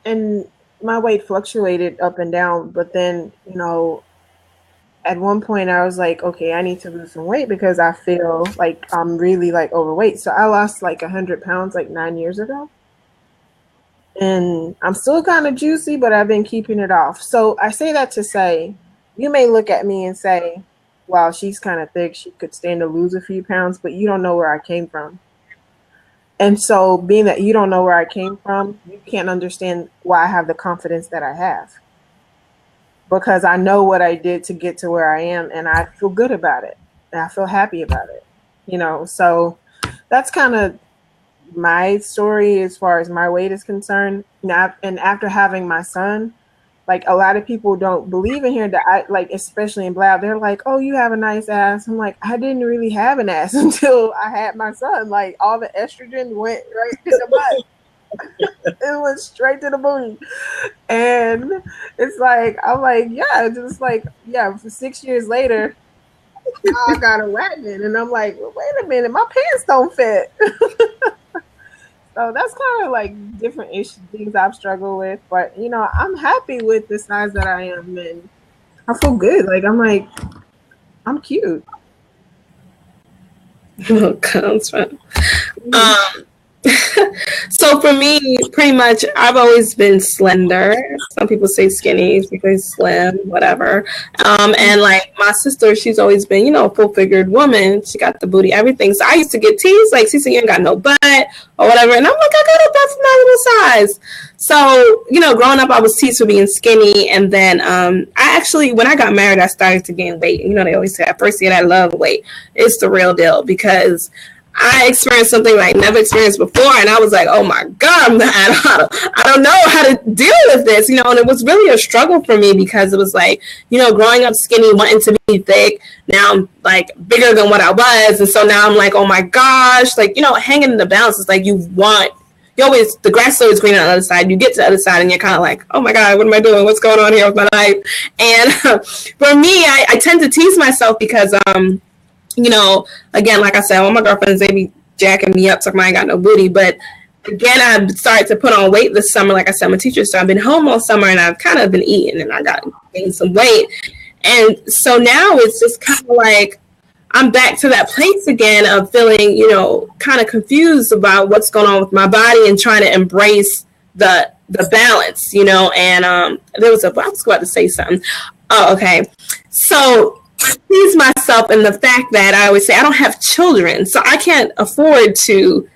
and my weight fluctuated up and down. But then, at one point I was like, okay, I need to lose some weight because I feel like I'm really like overweight. So I lost like 100 pounds like 9 years ago. And I'm still kind of juicy, but I've been keeping it off. So I say that to say, you may look at me and say, wow, she's kind of thick, she could stand to lose a few pounds, but you don't know where I came from. And so being that you don't know where I came from, you can't understand why I have the confidence that I have. Because I know what I did to get to where I am, and I feel good about it. And I feel happy about it. So that's kind of my story as far as my weight is concerned. Now, and after having my son, like, a lot of people don't believe in here that I like, especially in Blab, they're like, oh, you have a nice ass. I'm like, I didn't really have an ass until I had my son. Like, all the estrogen went right to the butt. It went straight to the booty. And it's like, I'm like, yeah, just like, yeah, for 6 years later, I got a wagon. And I'm like, well, wait a minute, my pants don't fit. So that's kind of like different things I've struggled with. But, I'm happy with the size that I am. And I feel good. Like, I'm cute. Oh, comes from. So for me, pretty much, I've always been slender. Some people say skinny, some people say slim, whatever. And like my sister, she's always been, full-figured woman. She got the booty, everything. So I used to get teased, like, Cece, you ain't got no butt or whatever. And I'm like, I got a butt for my little size. So, growing up, I was teased for being skinny. And then I actually, when I got married, I started to gain weight. They always say, at first year, I love weight. It's the real deal, because I experienced something like never experienced before, and I was like, oh my God, I don't know how to deal with this, and it was really a struggle for me, because it was like, growing up skinny, wanting to be thick, now I'm like bigger than what I was, and so now I'm like, oh my gosh, like, hanging in the balance is like, the grass is always green on the other side. You get to the other side and you're kind of like, oh my God, what am I doing? What's going on here with my life? And for me, I tend to tease myself because, again, like I said, all my girlfriends, they be jacking me up, talking I ain't got no booty. But again, I started to put on weight this summer. Like I said, I'm a teacher, so I've been home all summer, and I've kind of been eating, and I gained some weight. And so now it's just kind of like I'm back to that place again of feeling, kind of confused about what's going on with my body and trying to embrace the balance, and I was about to say something. Oh, okay. So I please myself in the fact that I always say I don't have children, so I can't afford to,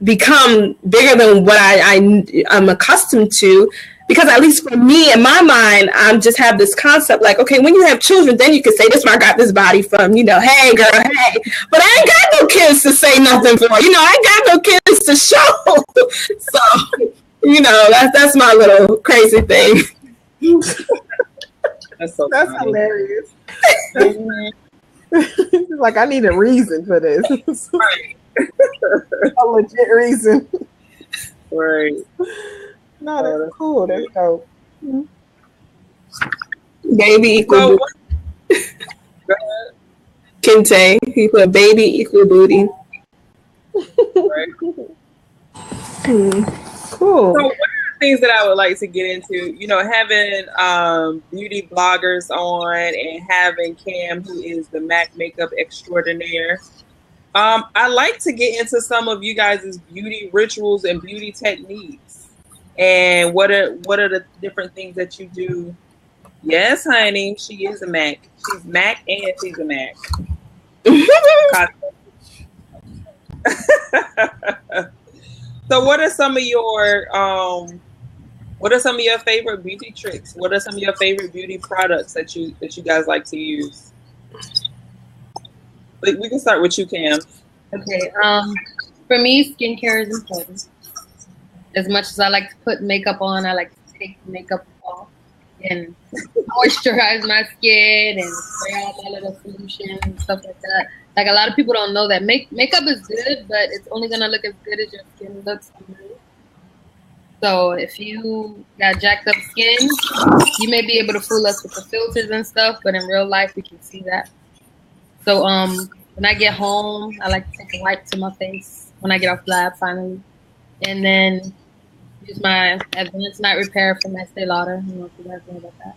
become bigger than what I'm accustomed to. Because at least for me, in my mind, I just have this concept like, okay, when you have children, then you can say, this is where I got this body from, hey, girl, hey. But I ain't got no kids to say nothing for, I ain't got no kids to show. So, that's my little crazy thing. That's hilarious. Like, I need a reason for this. Right. A legit reason. Right. No, that's cool. That's dope. Baby equal booty. Kente, he put baby equal booty. Right. Cool. So one of the things that I would like to get into, having beauty bloggers on and having Cam, who is the MAC makeup extraordinaire. I like to get into some of you guys' beauty rituals and beauty techniques. And what are the different things that you do? Yes, honey, she is a MAC. She's MAC and she's a MAC. So what are some of your favorite beauty tricks? What are some of your favorite beauty products that you guys like to use? We can start with you, Cam. Okay. For me, skincare is important. As much as I like to put makeup on, I like to take makeup off and moisturize my skin and spray out my little solution and stuff like that. Like, a lot of people don't know that makeup is good, but it's only gonna look as good as your skin looks. So if you got jacked up skin, you may be able to fool us with the filters and stuff, but in real life, we can see that. So when I get home, I like to take a wipe to my face when I get off lab finally, and then use my advanced night repair from Estee Lauder. I don't know if you guys know about that.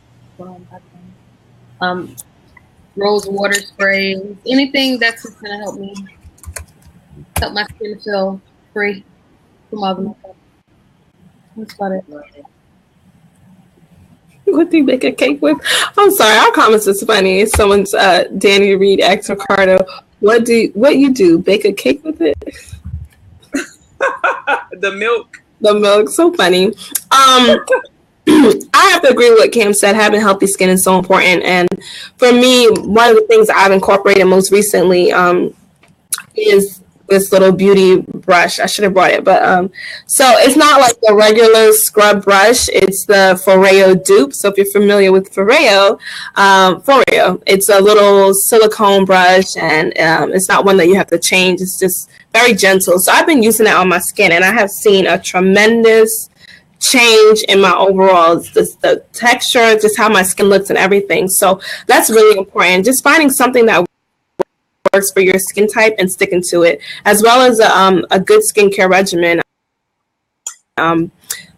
Rose water spray, anything that's just gonna help my skin feel free from all the makeup. That's about it. What do you make a cake with? I'm sorry, our comments is funny. Someone's Danny Reed asked Ricardo, what you do? Bake a cake with it? The milk. The milk, so funny. I have to agree with what Cam said. Having healthy skin is so important, and for me, one of the things I've incorporated most recently is this little beauty brush. I should have brought it, but so it's not like the regular scrub brush. It's the Foreo dupe. So if you're familiar with Foreo, it's a little silicone brush, and it's not one that you have to change. It's just very gentle. So I've been using that on my skin, and I have seen a tremendous change in my overall the texture, just how my skin looks and everything. So that's really important. Just finding something that works for your skin type and sticking to it, as well as a good skincare regimen.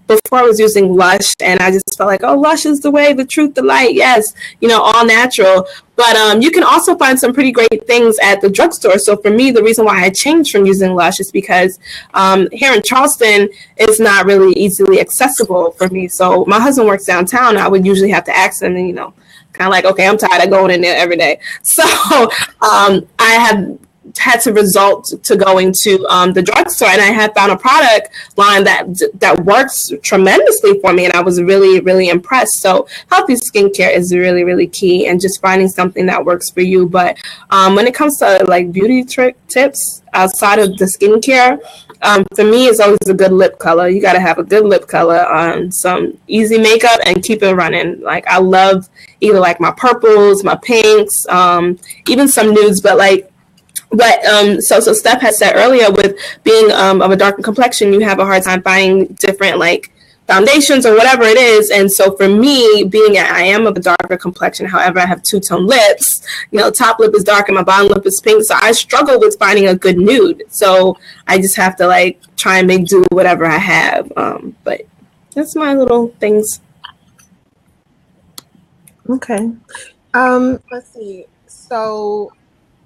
Before I was using Lush, and I just felt like, oh, Lush is the way, the truth, the light. Yes, all natural. But you can also find some pretty great things at the drugstore. So for me, the reason why I changed from using Lush is because here in Charleston, it's not really easily accessible for me. So my husband works downtown. I would usually have to ask him, and kind of like, okay, I'm tired of going in there every day. So I have had to resort to going to the drugstore, and I had found a product line that works tremendously for me, and I was really, really impressed. So healthy skincare is really, really key, and just finding something that works for you. But when it comes to like beauty tips outside of the skincare, for me, it's always a good lip color. You got to have a good lip color on some easy makeup and keep it running. Like, I love either like my purples, my pinks, even some nudes, so Steph had said earlier, with being of a darker complexion, you have a hard time finding different like foundations or whatever it is. And so for me, I am of a darker complexion, however, I have two-tone lips. Top lip is dark and my bottom lip is pink. So I struggle with finding a good nude. So I just have to like try and make do whatever I have. But that's my little things. Okay. Let's see. So,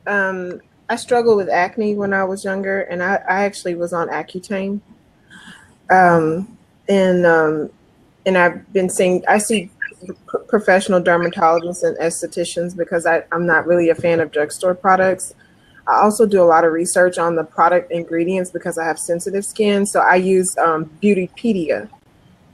I struggled with acne when I was younger, and I actually was on Accutane. Um, and and I've been seeing. I see professional dermatologists and estheticians because I'm not really a fan of drugstore products. I also do a lot of research on the product ingredients because I have sensitive skin. So I use Beautypedia.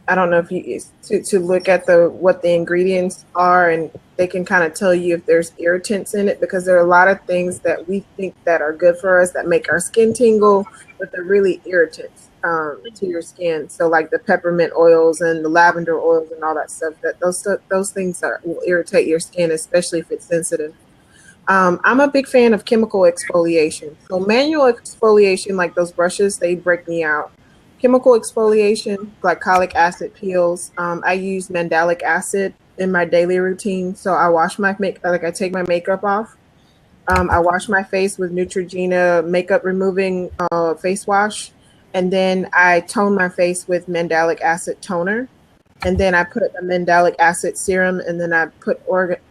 I don't know if you to look at the what the ingredients are, and they can kind of tell you if there's irritants in it, because there are a lot of things that we think that are good for us that make our skin tingle, but they're really irritants to your skin. So like the peppermint oils and the lavender oils and all that stuff, that those things will irritate your skin, especially if it's sensitive. I'm a big fan of chemical exfoliation. So manual exfoliation, like those brushes, they break me out. Chemical exfoliation, glycolic acid peels. I use mandelic acid in my daily routine. So I wash my like I take my makeup off. I wash my face with Neutrogena makeup removing face wash, and then I tone my face with mandelic acid toner, and then I put a mandelic acid serum, and then I put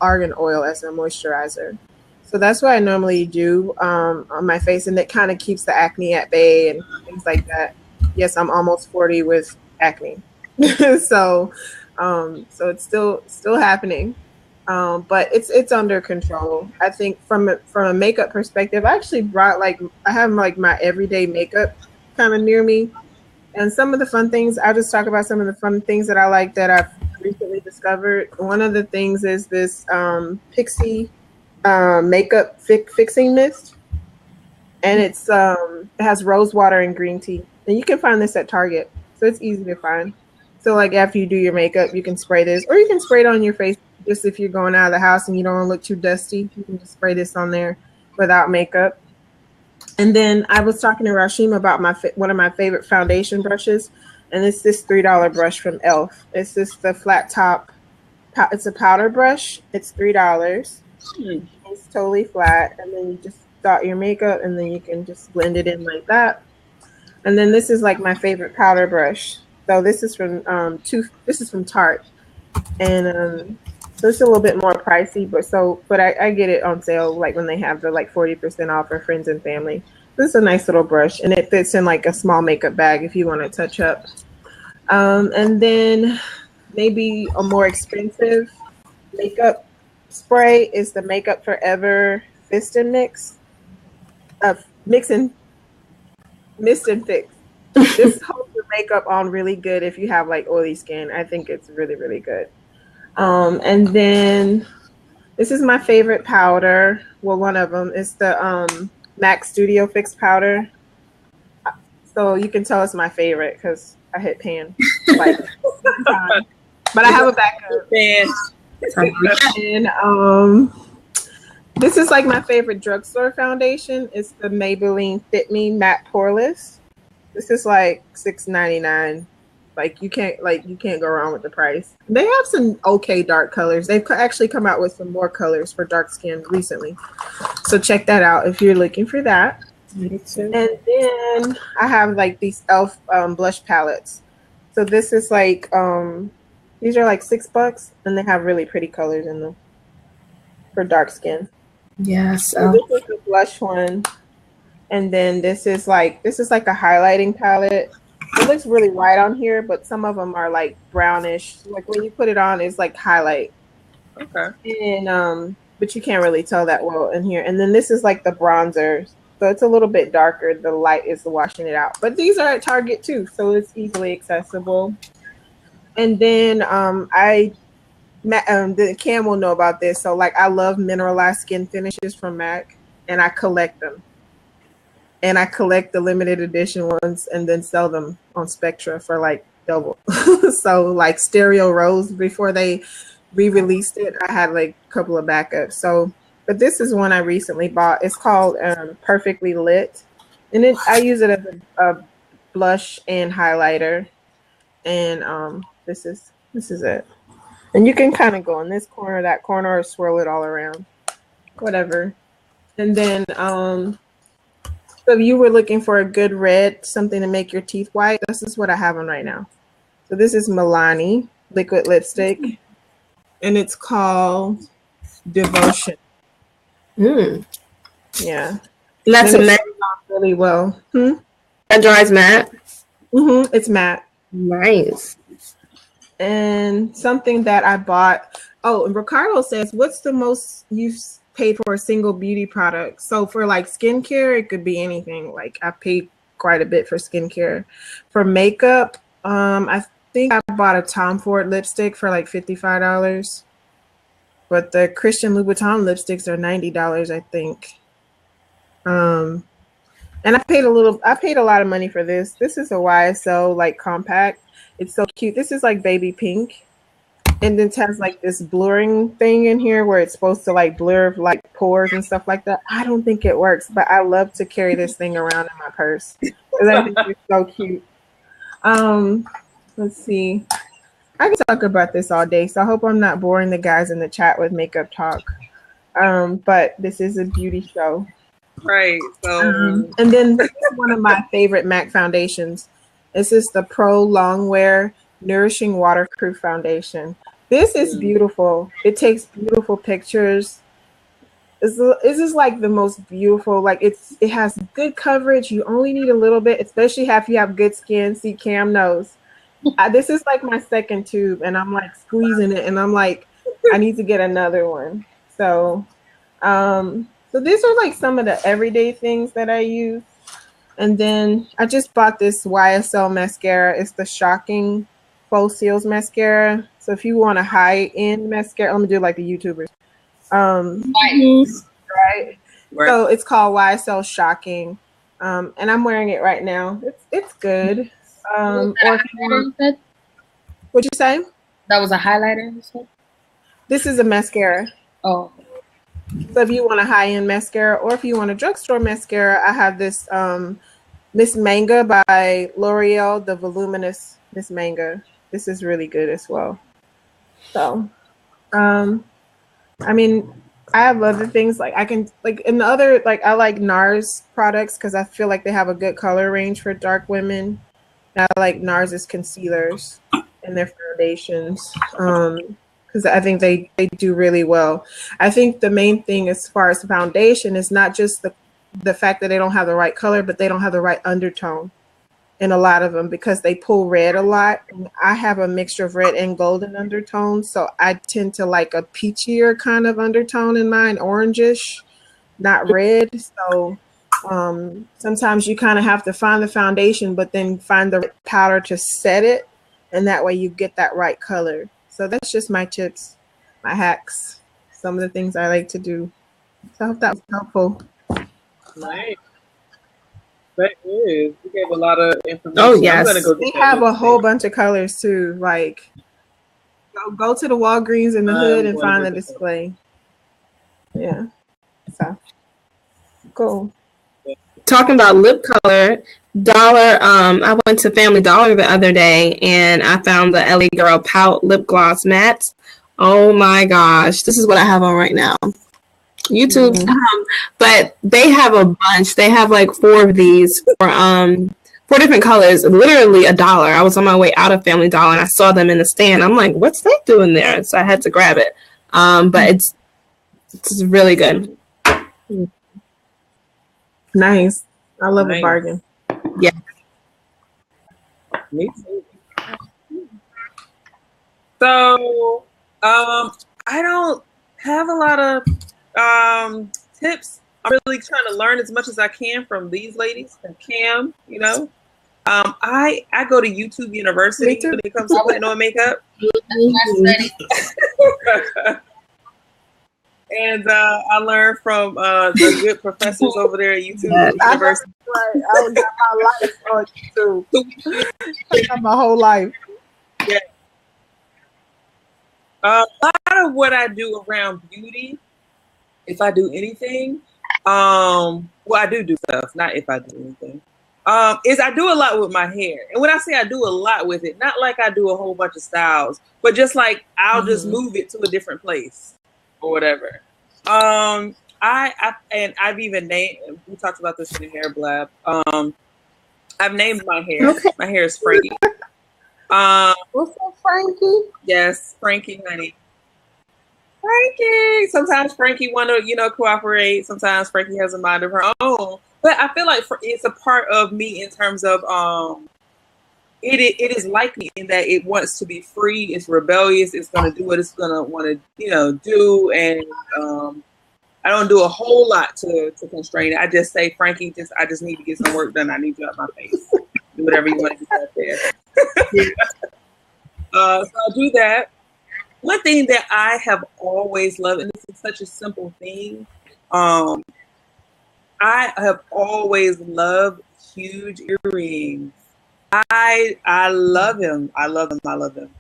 argan oil as a moisturizer. So that's what I normally do on my face, and it kind of keeps the acne at bay and things like that. Yes, I'm almost 40 with acne, so so it's still happening, but it's under control. I think from a makeup perspective, I actually brought like I have like my everyday makeup kind of near me, and some of the fun things, I'll just talk about some of the fun things that I like that I've recently discovered. One of the things is this Pixie makeup fixing mist, and it has rose water and green tea. And you can find this at Target, so it's easy to find. So like after you do your makeup, you can spray this, or you can spray it on your face just if you're going out of the house and you don't want to look too dusty. You can just spray this on there without makeup. And then I was talking to Rasheem about one of my favorite foundation brushes, and it's this $3 brush from Elf. It's just the flat top. It's a powder brush. It's $3. It's totally flat, and then you just dot your makeup, and then you can just blend it in like that. And then this is like my favorite powder brush. So this is from This is from Tarte, and so it's a little bit more pricey, but I get it on sale like when they have the like 40% off for friends and family. This is a nice little brush, and it fits in like a small makeup bag if you want to touch up. And then maybe a more expensive makeup spray is the Makeup Forever Fist and Mix. Mix and Mist and Fix. This holds your makeup on really good if you have like oily skin. I think it's really, really good. And then this is my favorite powder. Well, one of them is the MAC Studio Fix powder. So you can tell it's my favorite because I hit pan like one time. But I have a backup. And this is like my favorite drugstore foundation. It's the Maybelline Fit Me Matte Poreless. This is like $6.99. Like you can't go wrong with the price. They have some okay dark colors. They've actually come out with some more colors for dark skin recently. So check that out if you're looking for that. Me too. And then I have like these Elf blush palettes. So this is like these are like $6, and they have really pretty colors in them for dark skin. Yes. So this is the blush one, and then this is like a highlighting palette. It looks really white on here, but some of them are like brownish. Like when you put it on, it's like highlight. Okay. And but you can't really tell that well in here. And then this is like the bronzer. So it's a little bit darker. The light is washing it out. But these are at Target too, so it's easily accessible. And then the Cam will know about this. So like I love mineralized skin finishes from MAC, and I collect them. And I collect the limited edition ones and then sell them on Spectra for like double. So like Stereo Rose, before they re-released it, I had like a couple of backups. So, but this is one I recently bought. It's called Perfectly Lit, and I use it as a blush and highlighter. And this is it. And you can kind of go in this corner, that corner, or swirl it all around, whatever. And then so if you were looking for a good red, something to make your teeth white, this is what I have on right now. So this is Melanin liquid lipstick. and it's called Devotion. Mm. Yeah. And that's And a it matte. stays on really well. That dries matte. It's matte. Nice. And something that I bought. Oh, and Ricardo says, what's the most you've paid for a single beauty product? So for like skincare, it could be anything. Like I paid quite a bit for skincare. For makeup, I think I bought a Tom Ford lipstick for like $55. But the Christian Louboutin lipsticks are $90, I think. Um, and I paid a lot of money for this. This is a YSL like compact. It's so cute. This is like baby pink. And then it has like this blurring thing in here where it's supposed to like blur like pores and stuff like that. I don't think it works, but I love to carry this thing around in my purse because I think it's so cute. Let's see. I can talk about this all day, so I hope I'm not boring the guys in the chat with makeup talk. But this is a beauty show. Right. So And then this is one of my favorite MAC foundations. This is the Pro Longwear Nourishing Waterproof Foundation. This is beautiful. It takes beautiful pictures. This is like the most beautiful. Like it has good coverage. You only need a little bit, especially if you have good skin. See, Cam knows. This is like my second tube, and I'm like squeezing it, and I'm like, I need to get another one. So these are like some of the everyday things that I use. And then I just bought this YSL mascara. It's the Shocking Faux Seals mascara. So if you want a high-end mascara, let me do like the YouTubers. Right. So it's called YSL Shocking. And I'm wearing it right now. It's good. Or if you want, what'd you say? That was a highlighter, you said? This is a mascara. Oh. So if you want a high-end mascara or if you want a drugstore mascara, I have this Miss Manga by L'Oreal, the voluminous Miss Manga. This is really good as well. So, I mean, I have other things like I can like in the other like I like NARS products because I feel like they have a good color range for dark women. And I like NARS's concealers and their foundations because I think they do really well. I think the main thing as far as the foundation is not just the fact that they don't have the right color, but they don't have the right undertone in a lot of them because they pull red a lot. And I have a mixture of red and golden undertones, so I tend to like a peachier kind of undertone in mine, orangish, not red. So sometimes you kind of have to find the foundation, but then find the right powder to set it, and that way you get that right color. So that's just my tips, my hacks, some of the things I like to do. So I hope that was helpful. nice. That is. You gave a lot of information. Oh, yes. I'm gonna go They have a whole bunch of colors too. Like go to the Walgreens in the hood and find the display. Yeah. So cool. Talking about lip color, Dollar. I went to Family Dollar the other day and I found the LA Girl Pout Lip Gloss Matte. Oh my gosh, this is what I have on right now. YouTube, but they have a bunch. They have like 4 of these for 4 different colors. Literally $1. I was on my way out of Family Dollar and I saw them in the stand. I'm like, what's that doing there? So I had to grab it. But it's really good. Nice. I love a bargain. Yeah. Me too. So, I don't have a lot of tips. I'm really trying to learn as much as I can from these ladies and Cam. You know, I go to YouTube University when it comes to putting on makeup. And I learned from the good professors over there at YouTube University. I got my life on YouTube. I got my whole life. Yeah. A lot of what I do around beauty, if I do anything, well, I do stuff, not if I do anything, is I do a lot with my hair. And when I say I do a lot with it, not like I do a whole bunch of styles, but just like I'll just move it to a different place or whatever. I've even named, we talked about this in the hair blab. I've named my hair. Okay. My hair is Frankie. What's up, Frankie? Yes, Frankie, honey. Frankie. Sometimes Frankie want to, cooperate. Sometimes Frankie has a mind of her own. But I feel like it's a part of me in terms of it is like me in that it wants to be free. It's rebellious. It's going to do what it's going to want to, do. And I don't do a whole lot to constrain it. I just say, Frankie, I just need to get some work done. I need you out my face. Do whatever you want to do out there. So I'll do that. One thing that I have always loved, and this is such a simple thing, I have always loved huge earrings. I love him. I love him. I love him.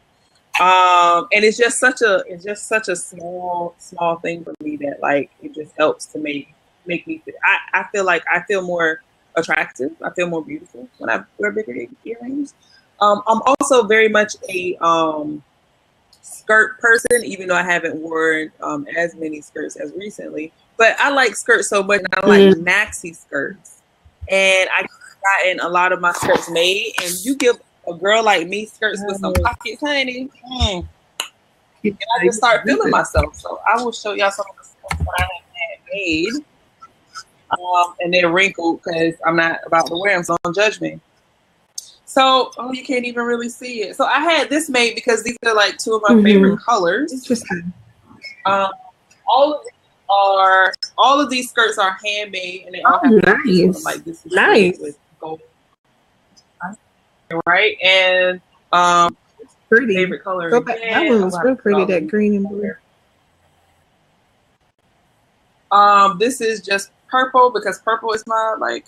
And it's just such a small thing for me that like it just helps to make me feel, I feel like I feel more attractive. I feel more beautiful when I wear bigger earrings. I'm also very much a skirt person, even though I haven't worn as many skirts as recently. But I like skirts so much, and I like maxi skirts. And I gotten a lot of my skirts made, and you give a girl like me skirts with some pockets, honey. And I just start feeling myself. So I will show y'all some of the skirts that I have had made. And they're wrinkled because I'm not about to wear them, so don't judge me. So, you can't even really see it. So I had this made because these are like two of my favorite colors. Interesting. All of these skirts are handmade, and they all have nice. Like this is nice with gold, right? And pretty favorite color. That one was real pretty. That green and blue. This is just purple because purple is my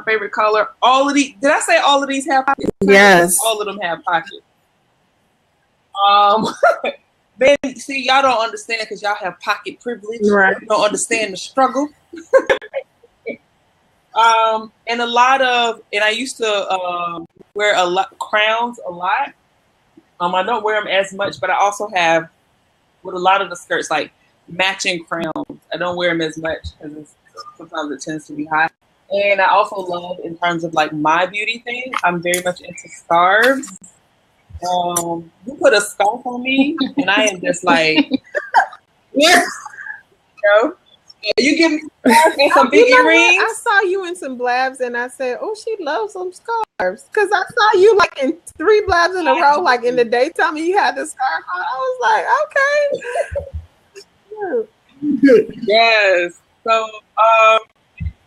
favorite color. All of these. Did I say all of these have pockets? Yes. All of them have pockets. Man, see, y'all don't understand because y'all have pocket privilege. Right. You don't understand the struggle. And I used to wear crowns a lot. I don't wear them as much, but I also have with a lot of the skirts like matching crowns. I don't wear them as much because sometimes it tends to be hot. And I also love, in terms of like my beauty thing, I'm very much into scarves. You put a scarf on me, and I am just like, yes, you give me some big earrings. I saw you in some blabs, and I said, "Oh, she loves some scarves." Because I saw you like in 3 blabs in a row, like in the daytime, and you had the scarf on. I was like, okay. Yes. So,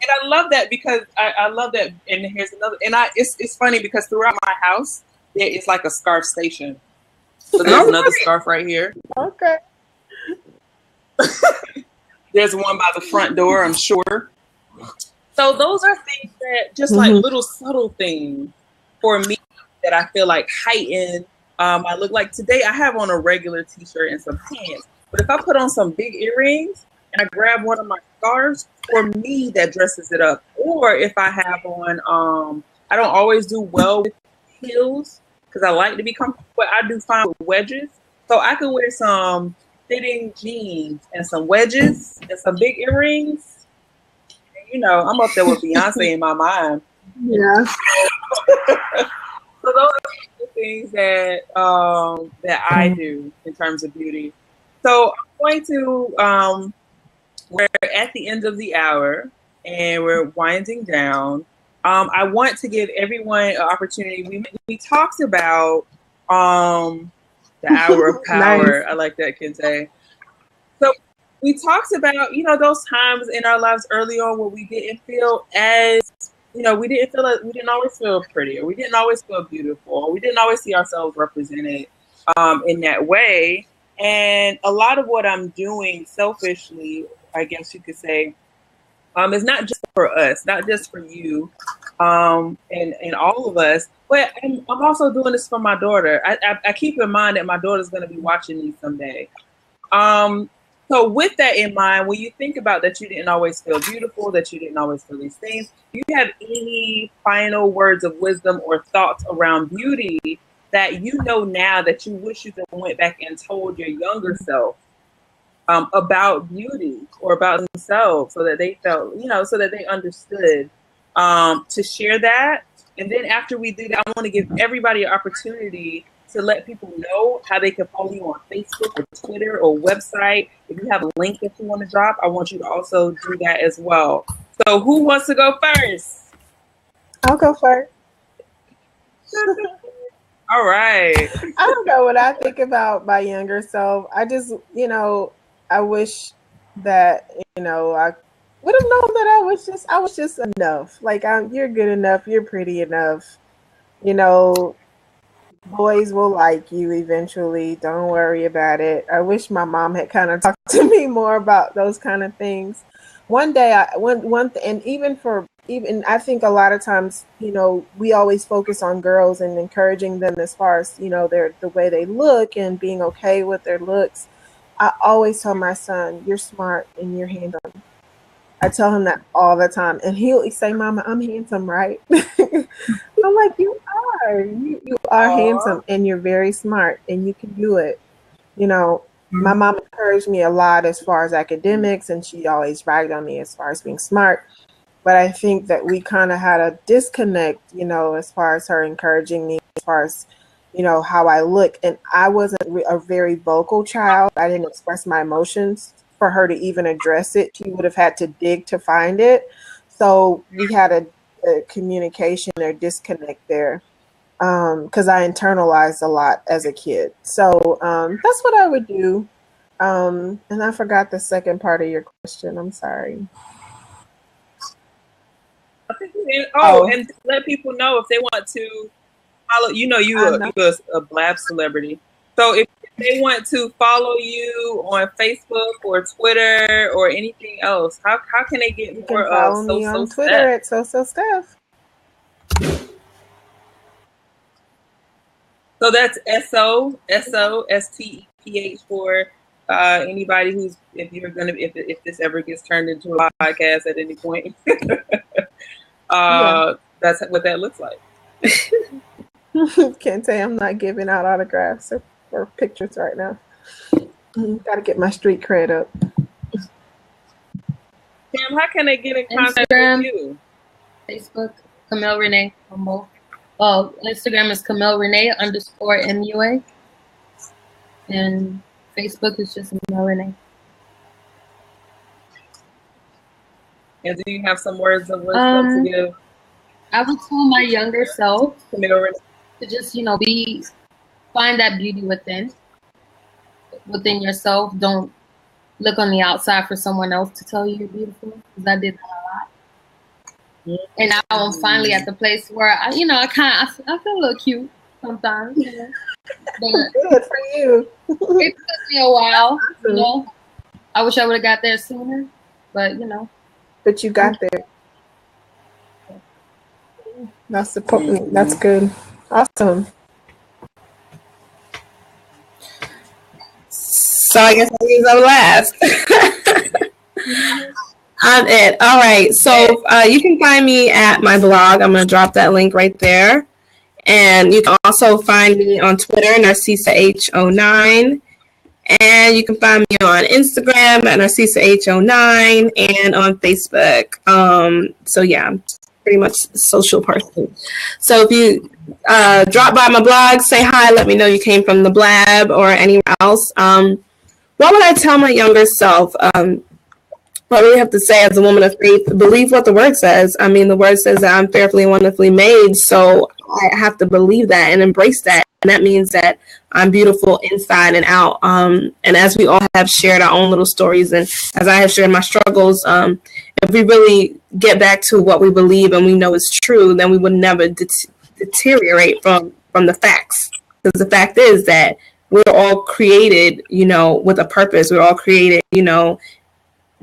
and I love that because I love that. And here's another. And it's funny because throughout my house, there is like a scarf station. So there's another scarf right here. Okay. There's one by the front door, I'm sure. So those are things that just like little subtle things for me that I feel like heighten. I look like today I have on a regular t-shirt and some pants. But if I put on some big earrings and I grab one of my scarves, for me that dresses it up. Or if I have on, I don't always do well with heels because I like to be comfortable, but I do fine with wedges. So I could wear some fitting jeans and some wedges and some big earrings. And, I'm up there with Beyonce in my mind. Yeah. So those are the things that I do in terms of beauty. So I'm going to we're at the end of the hour and we're winding down. I want to give everyone an opportunity. We talked about the hour of power. Nice. I like that, Kente. So we talked about, those times in our lives early on where we didn't feel as, we didn't feel like we didn't always feel pretty, or we didn't always feel beautiful, or we didn't always see ourselves represented in that way. And a lot of what I'm doing selfishly, I guess you could say, is not just for us, not just for you, and all of us, but I'm also doing this for my daughter. I keep in mind that my daughter's going to be watching these someday. So with that in mind, when you think about that you didn't always feel beautiful, that you didn't always feel these things, do you have any final words of wisdom or thoughts around beauty that now that you wish you could went back and told your younger self about beauty or about themselves, so that they felt, so that they understood, to share that? And then after we do that, I want to give everybody an opportunity to let people know how they can follow you on Facebook or Twitter or website. If you have a link that you want to drop, I want you to also do that as well. So who wants to go first? I'll go first. All right. I don't know what I think about my younger self. I just, I wish that, I would have known that I was just enough. Like, you're good enough. You're pretty enough. Boys will like you eventually. Don't worry about it. I wish my mom had kind of talked to me more about those kind of things. One day, and even I think a lot of times, we always focus on girls and encouraging them as far as the way they look and being okay with their looks. I always tell my son, "You're smart and you're handsome." I tell him that all the time, and he'll say, "Mama, I'm handsome, right?" I'm like, "You are. You are handsome, and you're very smart, and you can do it." My mom encouraged me a lot as far as academics, and she always bragged on me as far as being smart. But I think that we kind of had a disconnect, as far as her encouraging me, as far as, how I look. And I wasn't a very vocal child. I didn't express my emotions. For her to even address it, she would have had to dig to find it. So we had a communication or disconnect there, because I internalized a lot as a kid. So that's what I would do. And I forgot the second part of your question. I'm sorry. And let people know if they want to follow. You're a Blab celebrity. So if they want to follow you on Facebook or Twitter or anything else, how can they get more of follow me on Twitter at Steph. So that's SOSTEPH for anybody who's if this ever gets turned into a podcast at any point. That's what that looks like. Can't say I'm not giving out autographs or pictures right now. Got to get my street cred up. Cam, how can they get in contact with you? Facebook, Camille Renee on both. Oh, Instagram is Camille Renee _MUA. And Facebook is just Camille Renee. And do you have some words of wisdom to give? I would tell my younger self Camille Renee to just, find that beauty within yourself. Don't look on the outside for someone else to tell you you're beautiful, because I did that a lot. And now I'm finally at the place where I feel a little cute sometimes. But good for you. It took me a while. I wish I would have got there sooner, but But you got there. That's the point. That's good. Awesome. So I guess I'm last. I'm it. All right. So you can find me at my blog. I'm going to drop that link right there. And you can also find me on Twitter, NarcisaH09. And you can find me on Instagram at NarcisaH09 and on Facebook. So yeah, I'm pretty much a social person. So if you drop by my blog, say hi, let me know you came from the Blab or anywhere else. What would I tell my younger self? What we have to say as a woman of faith, believe what the word says. I mean, the word says that I'm fearfully and wonderfully made. So I have to believe that and embrace that. And that means that I'm beautiful inside and out. And as we all have shared our own little stories, and as I have shared my struggles, if we really get back to what we believe and we know is true, then we would never deteriorate from the facts. Because the fact is that we're all created, with a purpose. We're all created,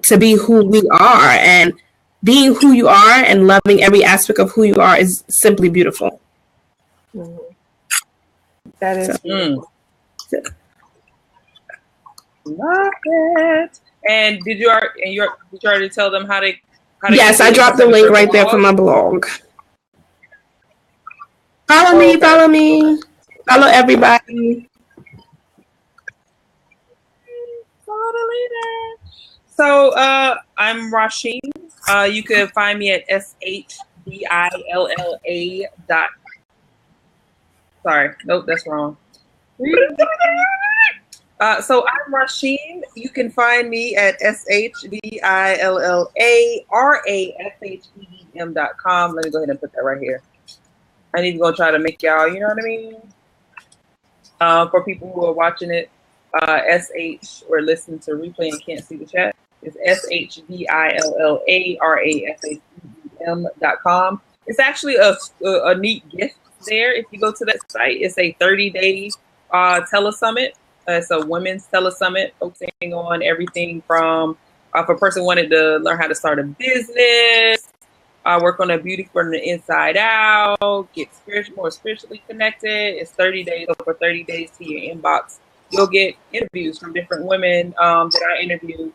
to be who we are, and being who you are and loving every aspect of who you are is simply beautiful. That is beautiful. Love it. And did you already tell them how to? Yes, I dropped the link right there for my blog. Follow me, follow everybody. So I'm s.rasheem. You can find me at SHBILLA. Sorry, nope, that's wrong. So I'm Rasheem. You can find me at SHDILLARASHEEM.com. Let me go ahead and put that right here. I need to go try to make y'all, you know what I mean? For people who are watching it, SH or listening to replay and can't see the chat, it's SHDILLARASHEEM.com. It's actually a neat gift there. If you go to that site, it's a 30-day telesummit. It's a women's telesummit focusing on everything from if a person wanted to learn how to start a business, work on their beauty from the inside out, get more spiritually connected. It's 30 days. So for 30 days to your inbox, you'll get interviews from different women that I interviewed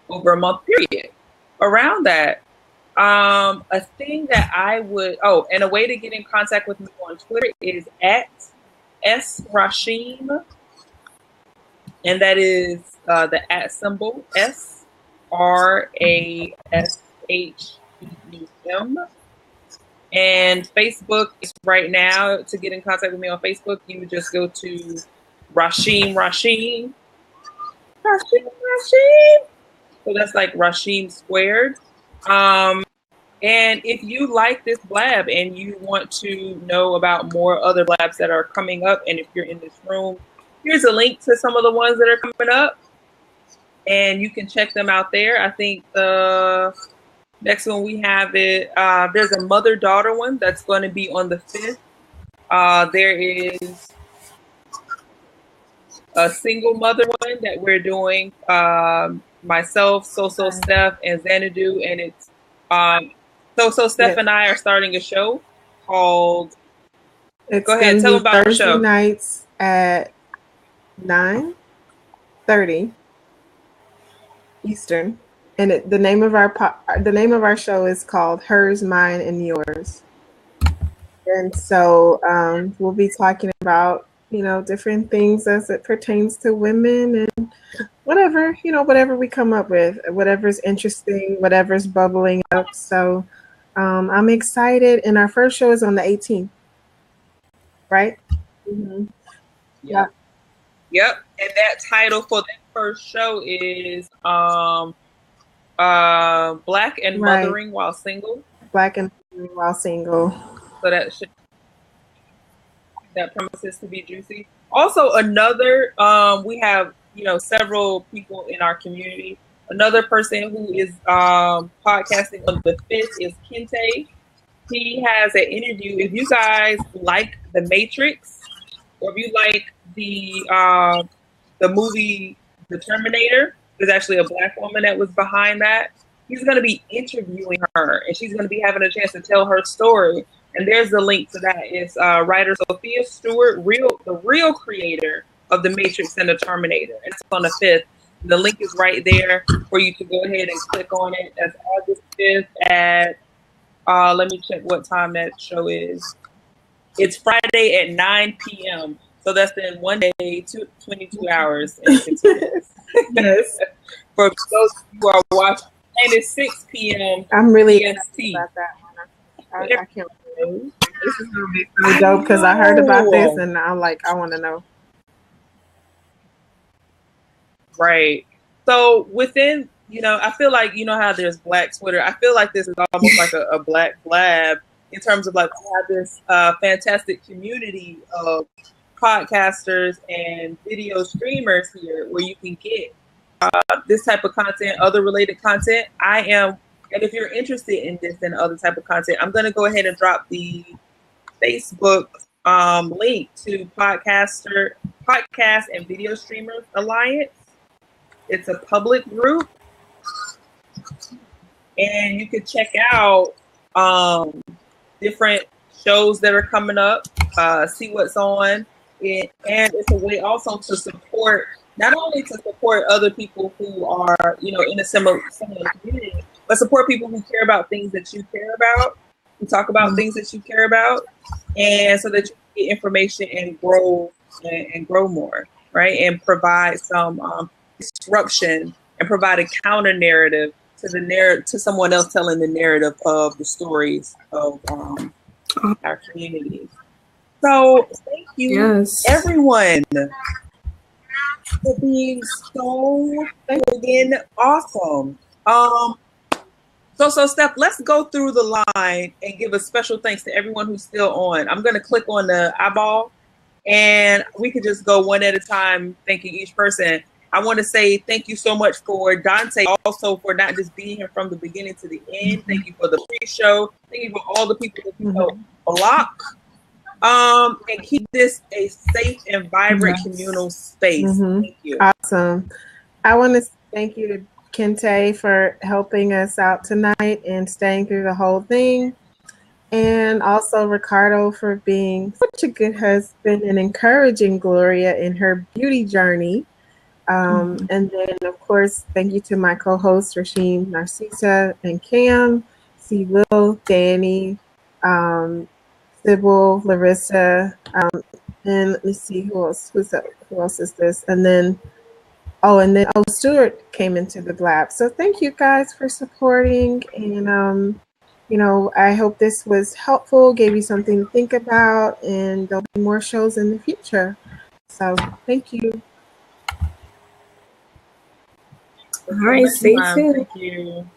over a month period. Around that, a thing that I would, and a way to get in contact with me on Twitter is at s.rasheem. And that is the at symbol SRASHEEM. And Facebook is right now. To get in contact with me on Facebook, you would just go to Rasheem. So that's like Rasheem squared. And if you like this blab and you want to know about more other blabs that are coming up, and if you're in this room, here's a link to some of the ones that are coming up, and you can check them out there. I think the next one we have there's a mother-daughter one that's going to be on the 5th. There is a single mother one that we're doing. Myself, Steph, and Xanadu, and it's Steph and I are starting a show called. Go ahead, tell them about the show. Thursday nights at 9:30 Eastern, and the name of our show is called Hers, Mine, and Yours. And so we'll be talking about different things as it pertains to women and whatever we come up with, whatever's interesting, whatever's bubbling up. So I'm excited, and our first show is on the 18th, right? Mm-hmm. Yeah. Yep. And that title for that first show is Black and Mothering While Single. Black and Mothering While Single. So that promises to be juicy. Also, another we have several people in our community. Another person who is podcasting on the 5th is Kente. He has an interview. If you guys like The Matrix, or if you like the movie The Terminator, there's actually a Black woman that was behind that. He's going to be interviewing her, and she's going to be having a chance to tell her story. And there's the link to that. It's writer Sophia Stewart, the real creator of The Matrix and The Terminator. And it's on the 5th. The link is right there for you to go ahead and click on it. That's August 5th at, let me check what time that show is. It's Friday at 9 p.m. So that's in one day, 22 hours. And yes. For those who are watching, and it's 6 p.m. I'm really excited about that one. I can't believe this is going to be so dope because I heard about this and I'm like, I want to know. Right. So within, I feel like, how there's Black Twitter. I feel like this is almost like a Black blab in terms of like we have this fantastic community of podcasters and video streamers here where you can get this type of content, other related content. And if you're interested in this and other type of content, I'm going to go ahead and drop the Facebook link to Podcast and Video Streamers Alliance. It's a public group, and you can check out different shows that are coming up, see what's on, and it's a way also to support, not only to support other people who are, in a similar community, but support people who care about things that you care about, who talk about things that you care about, and so that you can get information and grow more, right? And provide some disruption and provide a counter narrative to someone else telling the narrative of the stories of our communities. So thank you, Yes. everyone, for being so again awesome. So Steph, let's go through the line and give a special thanks to everyone who's still on. I'm gonna click on the eyeball and we could just go one at a time, thanking each person. I want to say thank you so much for Dante, also for not just being here from the beginning to the end. Thank you for the pre-show. Thank you for all the people that you helped block and keep this a safe and vibrant communal space. Thank you. Awesome. I want to thank you to Kente for helping us out tonight and staying through the whole thing. And also Ricardo for being such a good husband and encouraging Gloria in her beauty journey. And then, of course, thank you to my co-hosts, Rasheem, Narcissa, and Cam, C. Will, Danny, Sybil, Larissa, and let me see who else. Who else is this? And then Stuart came into the lab. So thank you guys for supporting, and I hope this was helpful, gave you something to think about, and there'll be more shows in the future. So thank you. All right, stay tuned. Thank you.